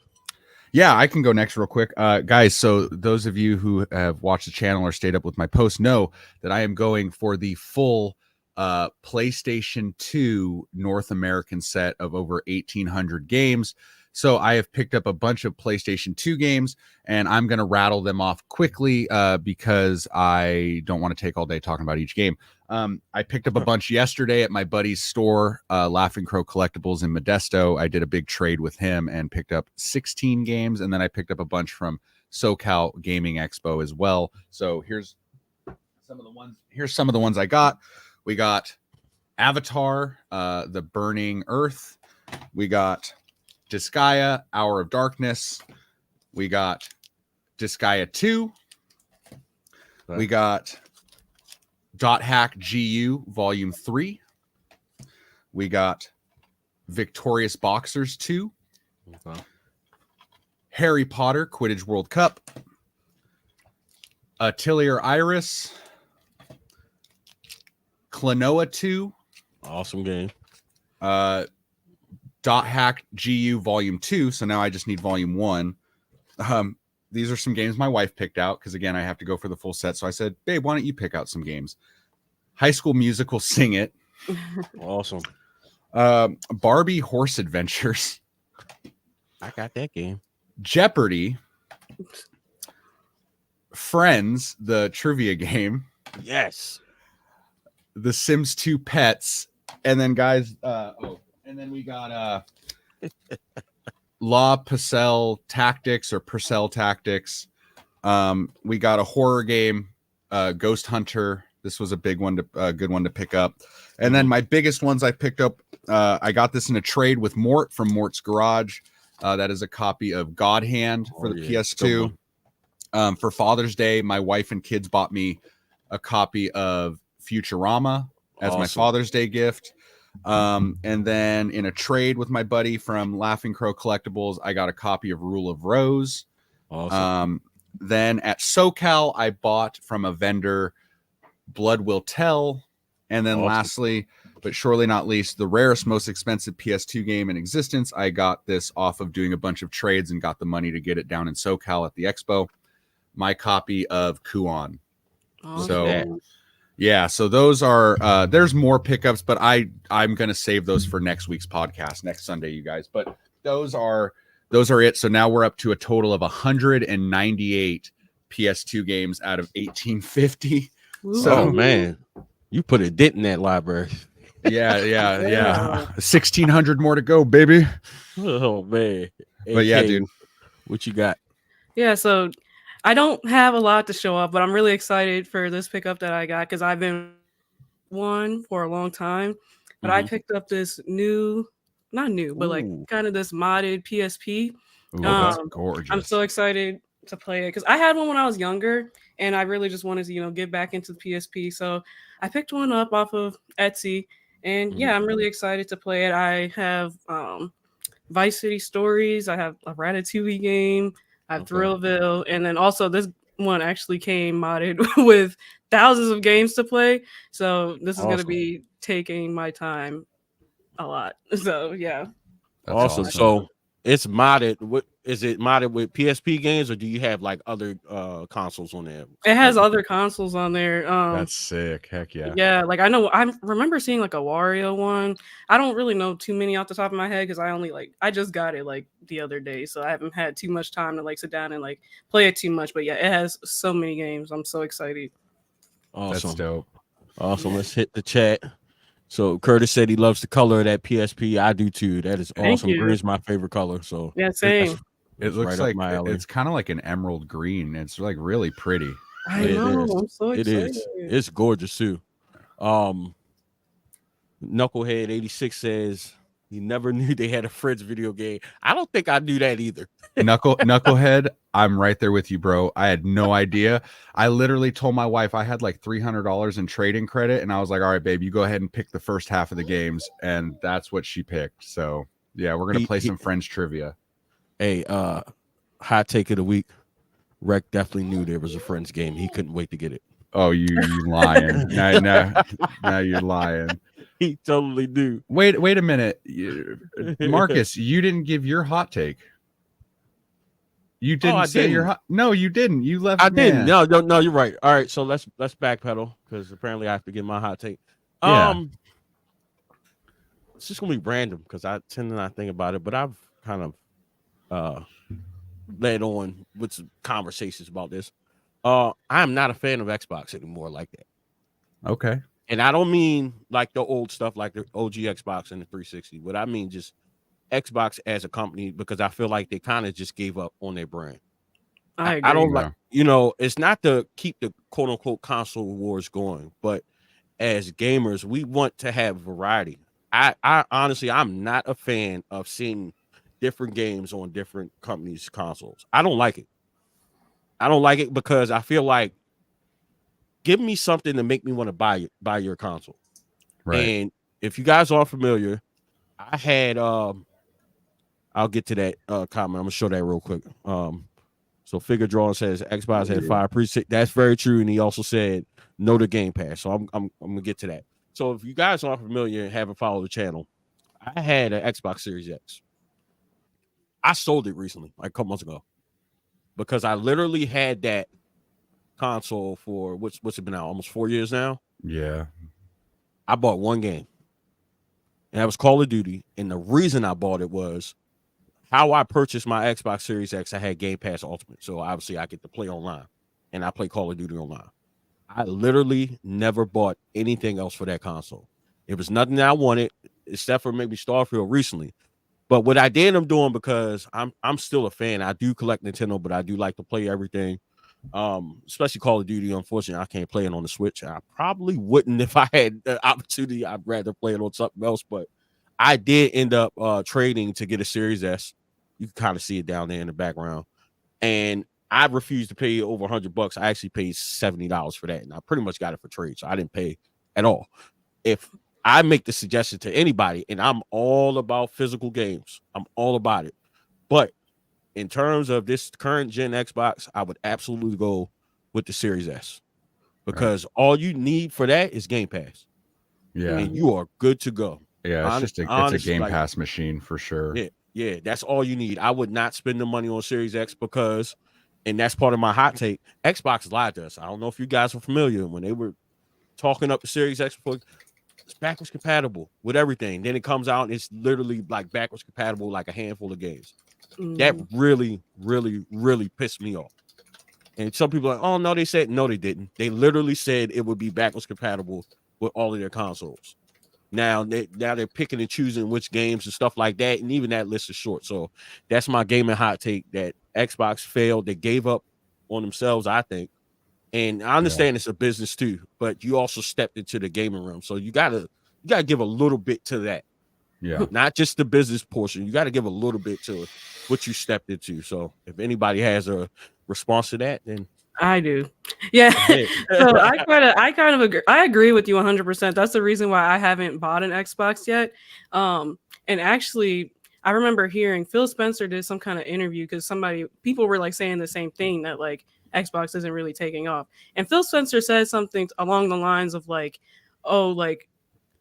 Yeah, I can go next real quick. Guys, so those of you who have watched the channel or stayed up with my post know that I am going for the full PlayStation 2 North American set of over 1,800 games. So I have picked up a bunch of PlayStation 2 games, and I'm going to rattle them off quickly because I don't want to take all day talking about each game. I picked up a bunch yesterday at my buddy's store, Laughing Crow Collectibles in Modesto. I did a big trade with him and picked up 16 games, and then I picked up a bunch from SoCal Gaming Expo as well. So here's some of the ones I got. We got Avatar, The Burning Earth. We got Disgaea, Hour of Darkness. We got Disgaea 2. We got Dot Hack GU Volume 3. We got Victorious Boxers 2. Okay. Harry Potter Quidditch World Cup. Atelier Iris. Klonoa 2. Awesome game. Dot Hack GU Volume 2. So now I just need Volume 1. These are some games my wife picked out because, again, I have to go for the full set. So I said, babe, why don't you pick out some games? High School Musical Sing It. Awesome. Barbie Horse Adventures. I got that game. Jeopardy. Friends, the trivia game. Yes. The Sims 2 Pets. And then, guys, and then we got La Purcell Tactics or Purcell Tactics. We got a horror game, Ghost Hunter. This was a big one, good one to pick up. And then my biggest ones I picked up, I got this in a trade with Mort from Mort's Garage. That is a copy of God Hand for the PS2. For Father's Day, my wife and kids bought me a copy of Futurama as my Father's Day gift. And then in a trade with my buddy from Laughing Crow Collectibles, I got a copy of Rule of Rose. Awesome. Then at SoCal, I bought from a vendor Blood Will Tell. And then lastly, but surely not least, the rarest, most expensive PS2 game in existence. I got this off of doing a bunch of trades and got the money to get it down in SoCal at the expo. My copy of Kuon. Awesome. So yeah, so those are there's more pickups, but I'm gonna save those for next week's podcast, next Sunday, you guys. But those are it. So now we're up to a total of 198 PS2 games out of 1850. Ooh. So Oh man, you put a dent in that library. yeah. 1,600 more to go, baby. Oh man. But yeah, AK, dude. what you got? Yeah, so I don't have a lot to show off, but I'm really excited for this pickup that I got because I've been one for a long time. But I picked up this not new, but like kind of this modded PSP. Ooh, that's gorgeous. I'm so excited to play it because I had one when I was younger and I really just wanted to, get back into the PSP. So I picked one up off of Etsy and yeah, I'm really excited to play it. I have Vice City Stories. I have a Ratatouille game. I have Thrillville. And then also this one actually came modded with thousands of games to play. So this is going to be taking my time a lot. So yeah. That's awesome. So it's modded. What is it modded with PSP games, or do you have like other consoles on there? It has other consoles on there. That's sick. Heck yeah. Yeah, like I remember seeing like a Wario one. I don't really know too many off the top of my head because I just got it like the other day, so I haven't had too much time to like sit down and like play it too much. But yeah, it has so many games. I'm so excited. Awesome. That's dope. Awesome. Let's hit the chat. So Curtis said he loves the color of that PSP. I do too. That is awesome. Green is my favorite color. So yeah, same. It looks like it's kind of like an emerald green. It's like really pretty. I know. I'm so excited. It is. It's gorgeous too. Knucklehead 86 says he never knew they had a Fred's video game. I don't think I knew that either. Knucklehead, I'm right there with you, bro. I had no idea. I literally told my wife I had like $300 in trading credit, and I was like, all right, babe, you go ahead and pick the first half of the games, and that's what she picked. So yeah, we're gonna play some Friends trivia. Hey, hot take of the week. Rec definitely knew there was a Friends game. He couldn't wait to get it. Oh, you lying. Now you're lying. He totally knew. Wait a minute. Marcus, you didn't give your hot take. You didn't say your hot. No, you didn't. You left. I didn't. No, you're right. All right, so let's backpedal because apparently I have to get my hot take. Yeah. It's just gonna be random because I tend to not think about it, but I've kind of led on with some conversations about this. I'm not a fan of Xbox anymore like that. Okay. And I don't mean like the old stuff like the OG Xbox and the 360. What I mean just Xbox as a company, because I feel like they kind of just gave up on their brand. I agree. I don't like, it's not to keep the quote unquote console wars going, but as gamers, we want to have variety. I honestly, I'm not a fan of seeing different games on different companies' consoles. I don't like it. I don't like it because I feel like give me something to make me want to buy your console. Right. And if you guys are familiar, I had I'll get to that comment. I'm gonna show that real quick. So Figure Drawing says Xbox had 5 preset. That's very true, and he also said no to Game Pass. So I'm gonna get to that. So if you guys aren't familiar and haven't followed the channel, I had an Xbox Series X. I sold it recently, like a couple months ago, because I literally had that console for what's it been out almost 4 years now. Yeah. I bought one game, and that was Call of Duty. And the reason I bought it was how I purchased my Xbox Series X. I had Game Pass Ultimate, so obviously I get to play online, and I play Call of Duty online. I literally never bought anything else for that console. It was nothing that I wanted, except for maybe Starfield recently. But what I did, I'm doing because I'm still a fan. I do collect Nintendo, but I do like to play everything. Especially Call of Duty. Unfortunately, I can't play it on the Switch. I probably wouldn't if I had the opportunity. I'd rather play it on something else. But I did end up trading to get a Series S. You can kind of see it down there in the background. And I refused to pay over $100. I actually paid $70 for that, and I pretty much got it for trade, so I didn't pay at all. If I make the suggestion to anybody, and I'm all about physical games, I'm all about it, but in terms of this current gen Xbox, I would absolutely go with the Series S because all you need for that is Game Pass. Yeah, and you are good to go. Yeah, it's a Game Pass machine for sure. Yeah, that's all you need. I would not spend the money on Series X because, and that's part of my hot take, Xbox lied to us. I don't know if you guys were familiar when they were talking up the Series X before. It's backwards compatible with everything. Then it comes out and it's literally like backwards compatible, like a handful of games. That really, really, really pissed me off. And some people are like, oh no, they said no, they didn't. They literally said it would be backwards compatible with all of their consoles. Now they're picking and choosing which games and stuff like that, and even that list is short. So that's my gaming hot take, that Xbox failed. They gave up on themselves, I think. And I understand it's a business too, but you also stepped into the gaming room, so you gotta give a little bit to that. Yeah, not just the business portion. You got to give a little bit to what you stepped into. So if anybody has a response to that, then I do. Yeah. So I kind of agree. I agree with you 100%. That's the reason why I haven't bought an Xbox yet. And actually, I remember hearing Phil Spencer did some kind of interview because people were like saying the same thing, that like Xbox isn't really taking off. And Phil Spencer said something along the lines of like, oh, like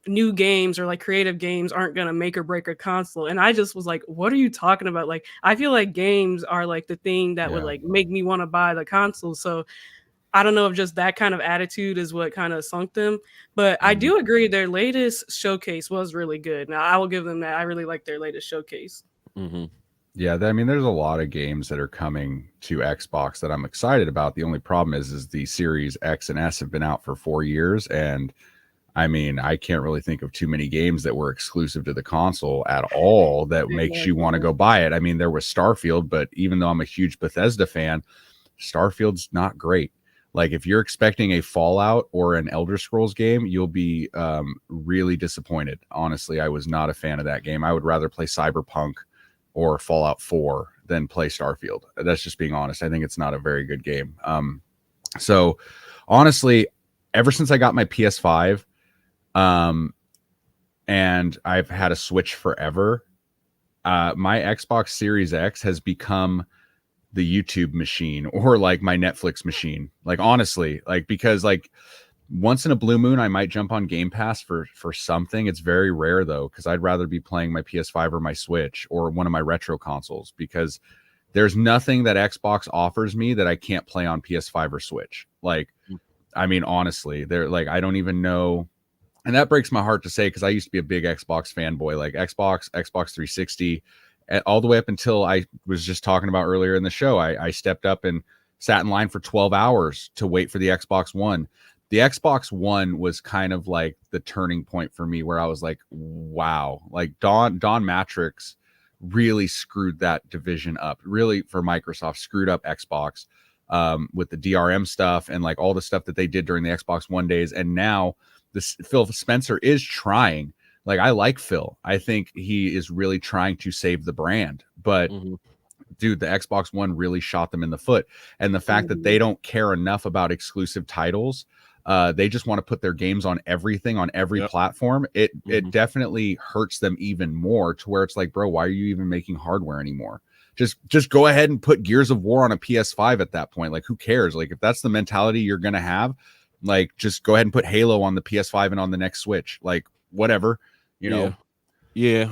new games or like creative games aren't going to make or break a console. And I just was like, what are you talking about? Like, I feel like games are like the thing that would like make me want to buy the console. So I don't know if just that kind of attitude is what kind of sunk them, but I do agree their latest showcase was really good. Now I will give them that. I really like their latest showcase. Yeah, I mean, there's a lot of games that are coming to Xbox that I'm excited about. The only problem is the Series X and S have been out for 4 years, and I mean, I can't really think of too many games that were exclusive to the console at all that makes you want to go buy it. I mean, there was Starfield, but even though I'm a huge Bethesda fan, Starfield's not great. Like, if you're expecting a Fallout or an Elder Scrolls game, you'll be really disappointed. Honestly, I was not a fan of that game. I would rather play Cyberpunk or Fallout 4 than play Starfield. That's just being honest. I think it's not a very good game. So honestly, ever since I got my PS5, and I've had a Switch forever, my Xbox Series X has become the YouTube machine or like my Netflix machine. Like honestly, like because like once in a blue moon I might jump on Game Pass for something. It's very rare though, because I'd rather be playing my PS5 or my Switch or one of my retro consoles, because there's nothing that Xbox offers me that I can't play on PS5 or Switch. Like, I mean, honestly, they're like, I don't even know. And that breaks my heart to say, because I used to be a big Xbox fanboy, like Xbox 360, all the way up until I was just talking about earlier in the show. I stepped up and sat in line for 12 hours to wait for the Xbox One. The Xbox One was kind of like the turning point for me, where I was like, wow, like Don Matrix really screwed that division up, really, for Microsoft, screwed up Xbox with the DRM stuff and like all the stuff that they did during the Xbox One days. And now this Phil Spencer is trying. Like, I like Phil. I think he is really trying to save the brand, but dude, the Xbox One really shot them in the foot. And the fact that they don't care enough about exclusive titles, they just want to put their games on everything, on every platform. It definitely hurts them even more, to where it's like, bro, why are you even making hardware anymore? Just go ahead and put Gears of War on a PS5 at that point. Like, who cares? Like, if that's the mentality you're going to have, like, just go ahead and put Halo on the PS5 and on the next Switch. Like, whatever, you know? Yeah.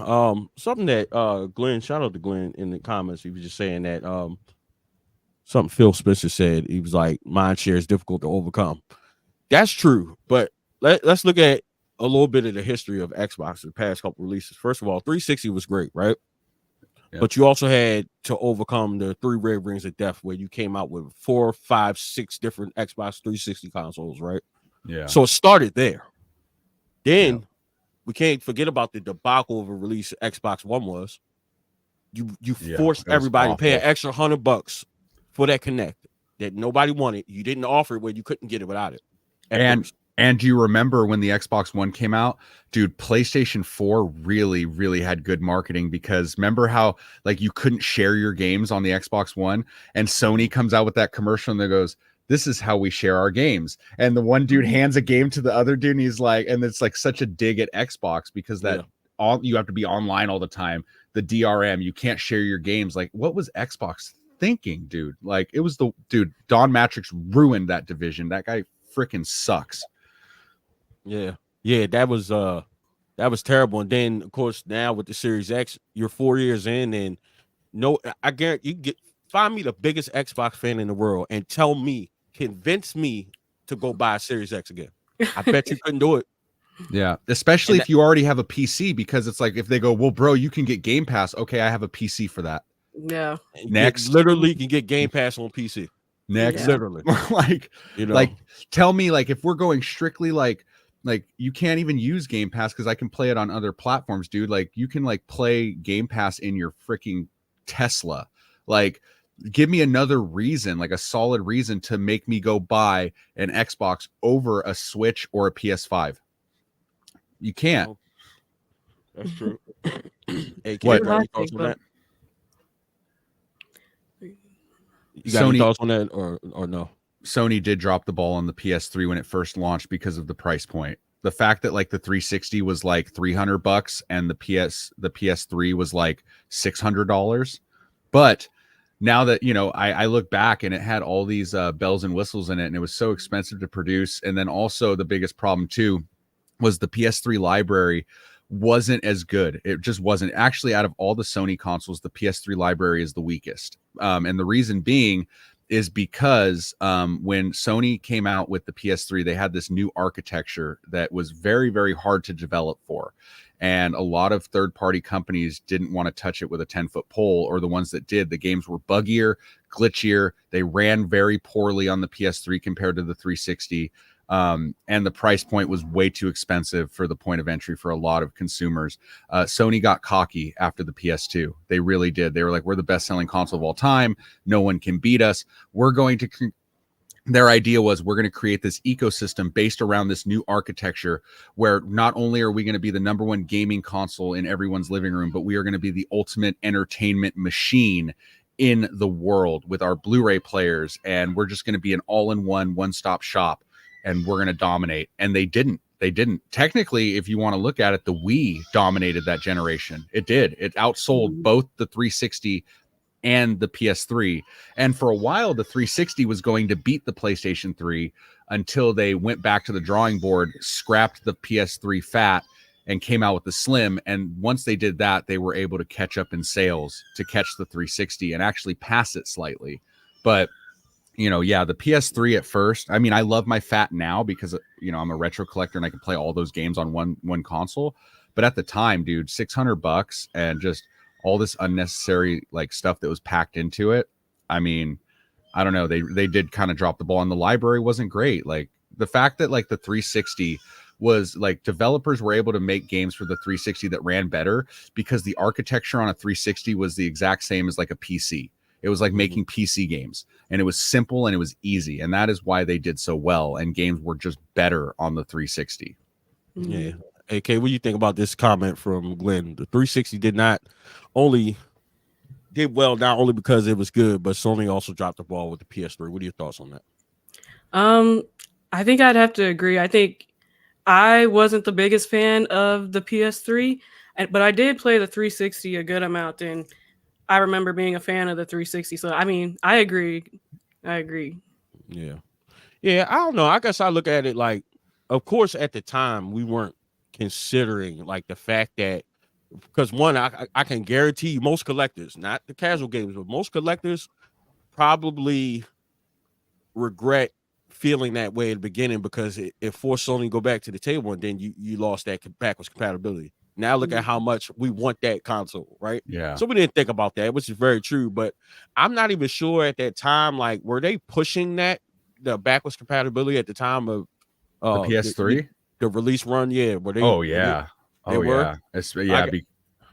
Something that Glenn, shout out to Glenn in the comments. He was just saying that something Phil Spencer said. He was like, mind share is difficult to overcome. That's true, but let's look at a little bit of the history of Xbox, the past couple releases. First of all, 360 was great, right? Yeah. But you also had to overcome the 3 Red Rings of Death, where you came out with 4, 5, 6 different Xbox 360 consoles, right? Yeah. So it started there. Then we can't forget about the debacle of a release Xbox One was. You forced everybody to pay an extra $100 for that Kinect that nobody wanted. You didn't offer it where you couldn't get it without it. And do you remember when the Xbox One came out, dude? PlayStation 4 really had good marketing, because remember how like you couldn't share your games on the Xbox One, and Sony comes out with that commercial and that goes, "This is how we share our games." And the one dude hands a game to the other dude, and he's like, and it's like such a dig at Xbox, because that all you have to be online all the time. The DRM, you can't share your games. Like, what was Xbox thinking, dude? Like, it was Don Matrix ruined that division. That guy freaking sucks. Yeah, that was terrible. And then of course now with the Series X, you're 4 years in, and I guarantee find me the biggest Xbox fan in the world and convince me to go buy a Series X again. I bet you couldn't do it. Yeah, especially if you already have a PC, because it's like, if they go, well, bro, you can get Game Pass. Okay, I have a PC for that. Yeah. Next, literally, you can get Game Pass on PC. Next, literally, like, like, tell me, like, if we're going strictly like you can't even use Game Pass because I can play it on other platforms, dude. Like, you can like play Game Pass in your freaking Tesla. Like, give me another reason, like a solid reason to make me go buy an Xbox over a Switch or a PS5. You can't. Oh, that's true. Hey, what? You got any thoughts on that, or no? Sony did drop the ball on the PS3 when it first launched because of the price point. The fact that like the 360 was like $300 and the PS3 was like $600. But now that, you know, I look back and it had all these bells and whistles in it, and it was so expensive to produce. And then also the biggest problem too was the PS3 library wasn't as good. It just wasn't. Actually, out of all the Sony consoles, the PS3 library is the weakest. And the reason being is because when Sony came out with the PS3, they had this new architecture that was very, very hard to develop for. And a lot of third-party companies didn't want to touch it with a 10-foot pole, or the ones that did, the games were buggier, glitchier. They ran very poorly on the PS3 compared to the 360. And the price point was way too expensive for the point of entry for a lot of consumers. Sony got cocky after the PS2. They really did. They were like, we're the best selling console of all time. No one can beat us. Their idea was, we're going to create this ecosystem based around this new architecture, where not only are we going to be the #1 gaming console in everyone's living room, but we are going to be the ultimate entertainment machine in the world with our Blu-ray players. And we're just going to be an all-in-one, one-stop shop. And we're going to dominate. And they didn't. Technically, if you want to look at it, the Wii dominated that generation. It did. It outsold both the 360 and the PS3. And for a while, the 360 was going to beat the PlayStation 3 until they went back to the drawing board, scrapped the PS3 fat, and came out with the Slim. And once they did that, they were able to catch up in sales to catch the 360 and actually pass it slightly. But, you know, yeah, the PS3 at first, I mean, I love my fat now because, you know, I'm a retro collector and I can play all those games on one console. But at the time, dude, $600 and just all this unnecessary like stuff that was packed into it. I mean, I don't know. They did kind of drop the ball, and the library wasn't great. Like the fact that like the 360 was like developers were able to make games for the 360 that ran better because the architecture on a 360 was the exact same as like a PC. It was like making PC games, and it was simple and it was easy. And that is why they did so well. And games were just better on the 360. Yeah. AK, what do you think about this comment from Glenn? The 360 did well, not only because it was good, but Sony also dropped the ball with the PS3. What are your thoughts on that? I think I'd have to agree. I think I wasn't the biggest fan of the PS3, but I did play the 360 a good amount, and I remember being a fan of the 360. So I mean, I agree. Yeah. I don't know. I guess I look at it like, of course, at the time we weren't considering like the fact that, because one, I can guarantee you most collectors, not the casual gamers, but most collectors probably regret feeling that way at the beginning because it forced Sony to go back to the table, and then you lost that backwards compatibility. Now look at how much we want that console, right? Yeah. So we didn't think about that, which is very true. But I'm not even sure at that time, like, were they pushing the backwards compatibility at the time of the PS3? The release run? Yeah. Were they? Oh yeah. They were?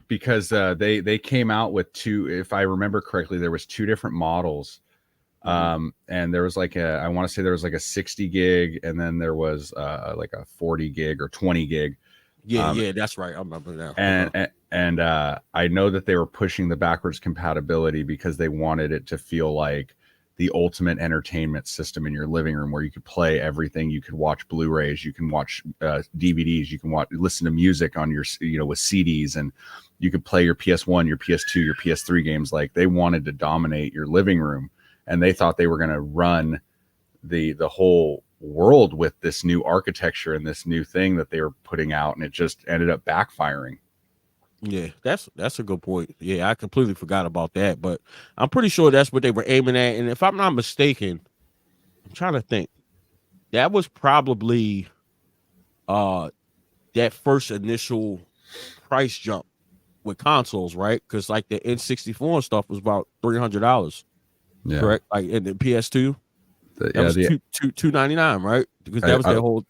Because they came out with two, if I remember correctly, there was two different models. And there was like I want to say there was like a 60 gig, and then there was like a 40 gig or 20 gig. Yeah, that's right. I remember that. And I know that they were pushing the backwards compatibility because they wanted it to feel like the ultimate entertainment system in your living room, where you could play everything. You could watch Blu-rays, you can watch DVDs, you can listen to music on your, you know, with CDs, and you could play your PS1, your PS2, your PS3 games. Like, they wanted to dominate your living room, and they thought they were going to run the whole world with this new architecture and this new thing that they were putting out, and it just ended up backfiring. Yeah, that's a good point. Yeah, I completely forgot about that, but I'm pretty sure that's what they were aiming at. And if I'm not mistaken, I'm trying to think, that was probably that first initial price jump with consoles, right? Because like the N64 and stuff was about $300, correct? Like in the PS2, that was $299, right? Because that was their whole.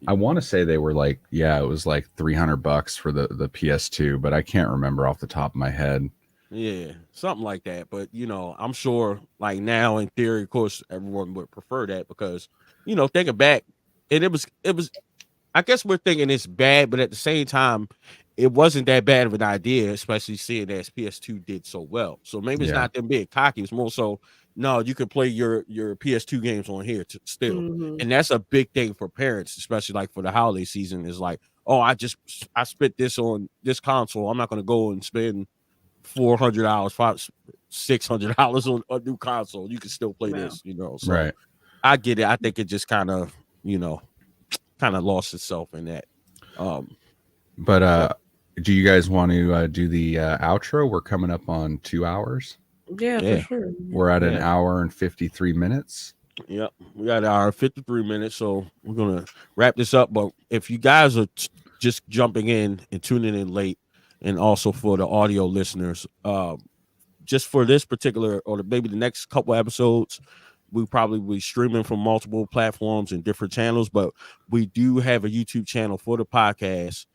I want to say they were like, it was like $300 for the PS2, but I can't remember off the top of my head. Yeah, something like that. But, you know, I'm sure like now in theory, of course, everyone would prefer that because, you know, thinking back, and it was, I guess we're thinking it's bad, but at the same time, it wasn't that bad of an idea, especially seeing as PS2 did so well. So maybe it's not them being cocky. It's more so, no, you can play your PS2 games on here still. And that's a big thing for parents, especially like for the holiday season, is like, oh, I spent this on this console. I'm not going to go and spend $400, $600 on a new console. You can still play this, you know? So right. I get it. I think it just kind of, you know, lost itself in that. But do you guys want to do the outro? We're coming up on 2 hours. Yeah, for sure. We're at an hour and 53 minutes. Yep, we got our 53 minutes, so we're gonna wrap this up. But if you guys are just jumping in and tuning in late, and also for the audio listeners, just for this particular, or maybe the next couple episodes, we probably be streaming from multiple platforms and different channels. But we do have a YouTube channel for the podcast.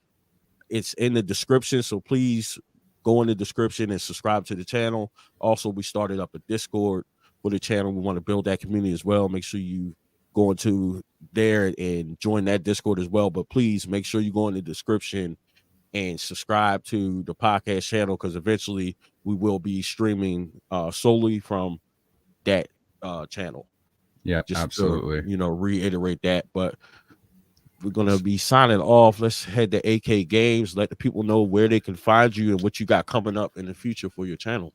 It's in the description, so please go in the description and subscribe to the channel. Also, we started up a Discord for the channel. We want to build that community as well. Make sure you go into there and join that Discord as well. But please make sure you go in the description and subscribe to the podcast channel, because eventually we will be streaming solely from that channel. Yeah, just absolutely. To, you know, reiterate that. But we're going to be signing off. Let's head to AK Games. Let the people know where they can find you and what you got coming up in the future for your channel.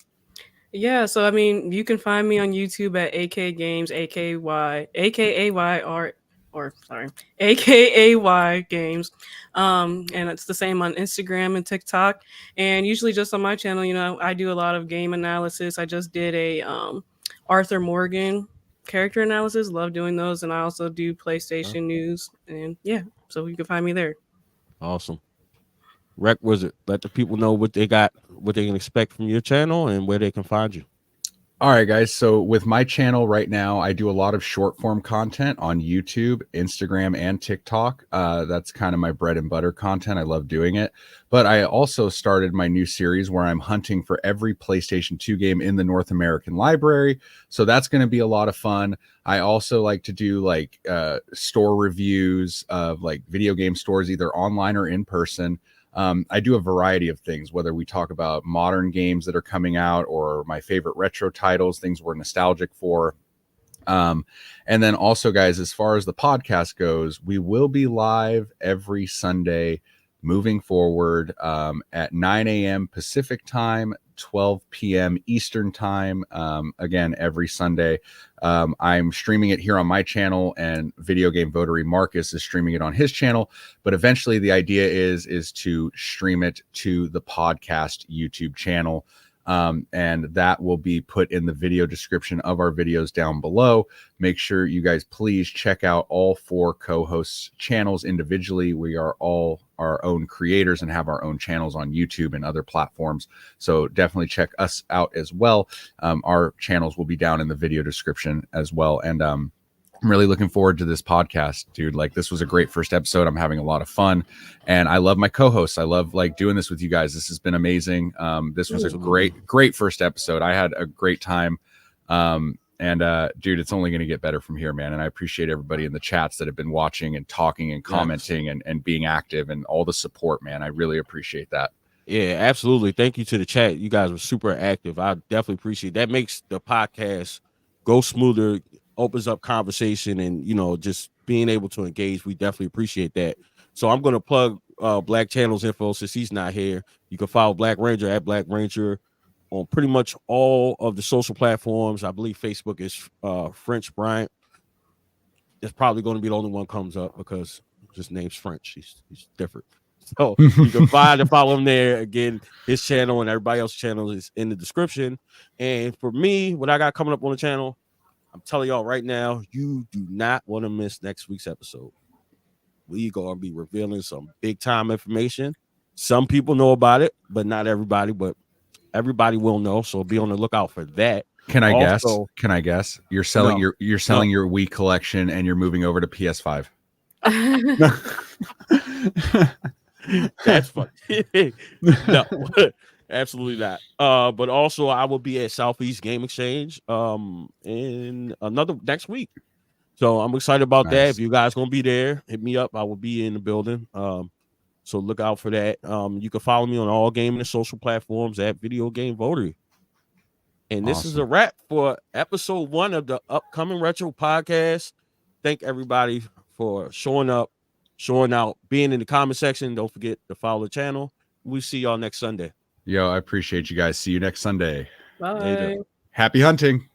Yeah, so I mean, you can find me on YouTube at AK Games, AKAY Games. And it's the same on Instagram and TikTok. And usually just on my channel, I do a lot of game analysis. I just did a Arthur Morgan character analysis. Love doing those. And I also do PlayStation news. And yeah, so you can find me there. Awesome. Rec Wizard, let the people know what they got, what they can expect from your channel, and where they can find you. All right, guys. So with my channel right now, I do a lot of short form content on YouTube, Instagram, and TikTok. That's kind of my bread and butter content. I love doing it. But I also started my new series where I'm hunting for every PlayStation 2 game in the North American library. So that's going to be a lot of fun. I also like to do like store reviews of like video game stores, either online or in person. I do a variety of things, whether we talk about modern games that are coming out or my favorite retro titles, things we're nostalgic for. And then also, guys, as far as the podcast goes, we will be live every Sunday moving forward at 9 a.m. Pacific time, 12 p.m. Eastern time. Again, every Sunday. I'm streaming it here on my channel, and Video Game Votary Marcus is streaming it on his channel. But eventually, the idea is to stream it to the podcast YouTube channel. And that will be put in the video description of our videos down below. Make sure you guys please check out all 4 co-hosts' channels individually. We are all our own creators and have our own channels on YouTube and other platforms. So definitely check us out as well. Our channels will be down in the video description as well. And I'm really looking forward to this podcast, dude. Like, this was a great first episode. I'm having a lot of fun, and I love my co-hosts. I love like doing this with you guys. This has been amazing. This was a great first episode. I had a great time. Dude, it's only going to get better from here, man. And I appreciate everybody in the chats that have been watching and talking and commenting and being active, and all the support, man. I really appreciate that. Yeah, absolutely. Thank you to the chat. You guys were super active. I definitely appreciate that. Makes the podcast go smoother, opens up conversation, and just being able to engage. We definitely appreciate that. So I'm going to plug Black Channel's info since he's not here. You can follow Black Ranger at Black Ranger on pretty much all of the social platforms. I believe Facebook is French Bryant. That's probably going to be the only one comes up because his name's French. He's different. So you can find and follow him there. Again, his channel and everybody else's channel is in the description. And for me, what I got coming up on the channel, I'm telling y'all right now, you do not want to miss next week's episode. We're going to be revealing some big time information. Some people know about it, but not everybody. But everybody will know. So be on the lookout for that. Can I guess? You're selling your Wii collection and you're moving over to PS5. That's funny. No, absolutely not. But also I will be at Southeast Game Exchange in another next week. So I'm excited about that. If you guys gonna be there, hit me up. I will be in the building. So look out for that. You can follow me on all gaming and social platforms at Video Game Votary. And this is a wrap for episode 1 of the upcoming Retro Podcast. Thank everybody for showing up, showing out, being in the comment section. Don't forget to follow the channel. We'll see y'all next Sunday. Yo, I appreciate you guys. See you next Sunday. Bye. Happy hunting.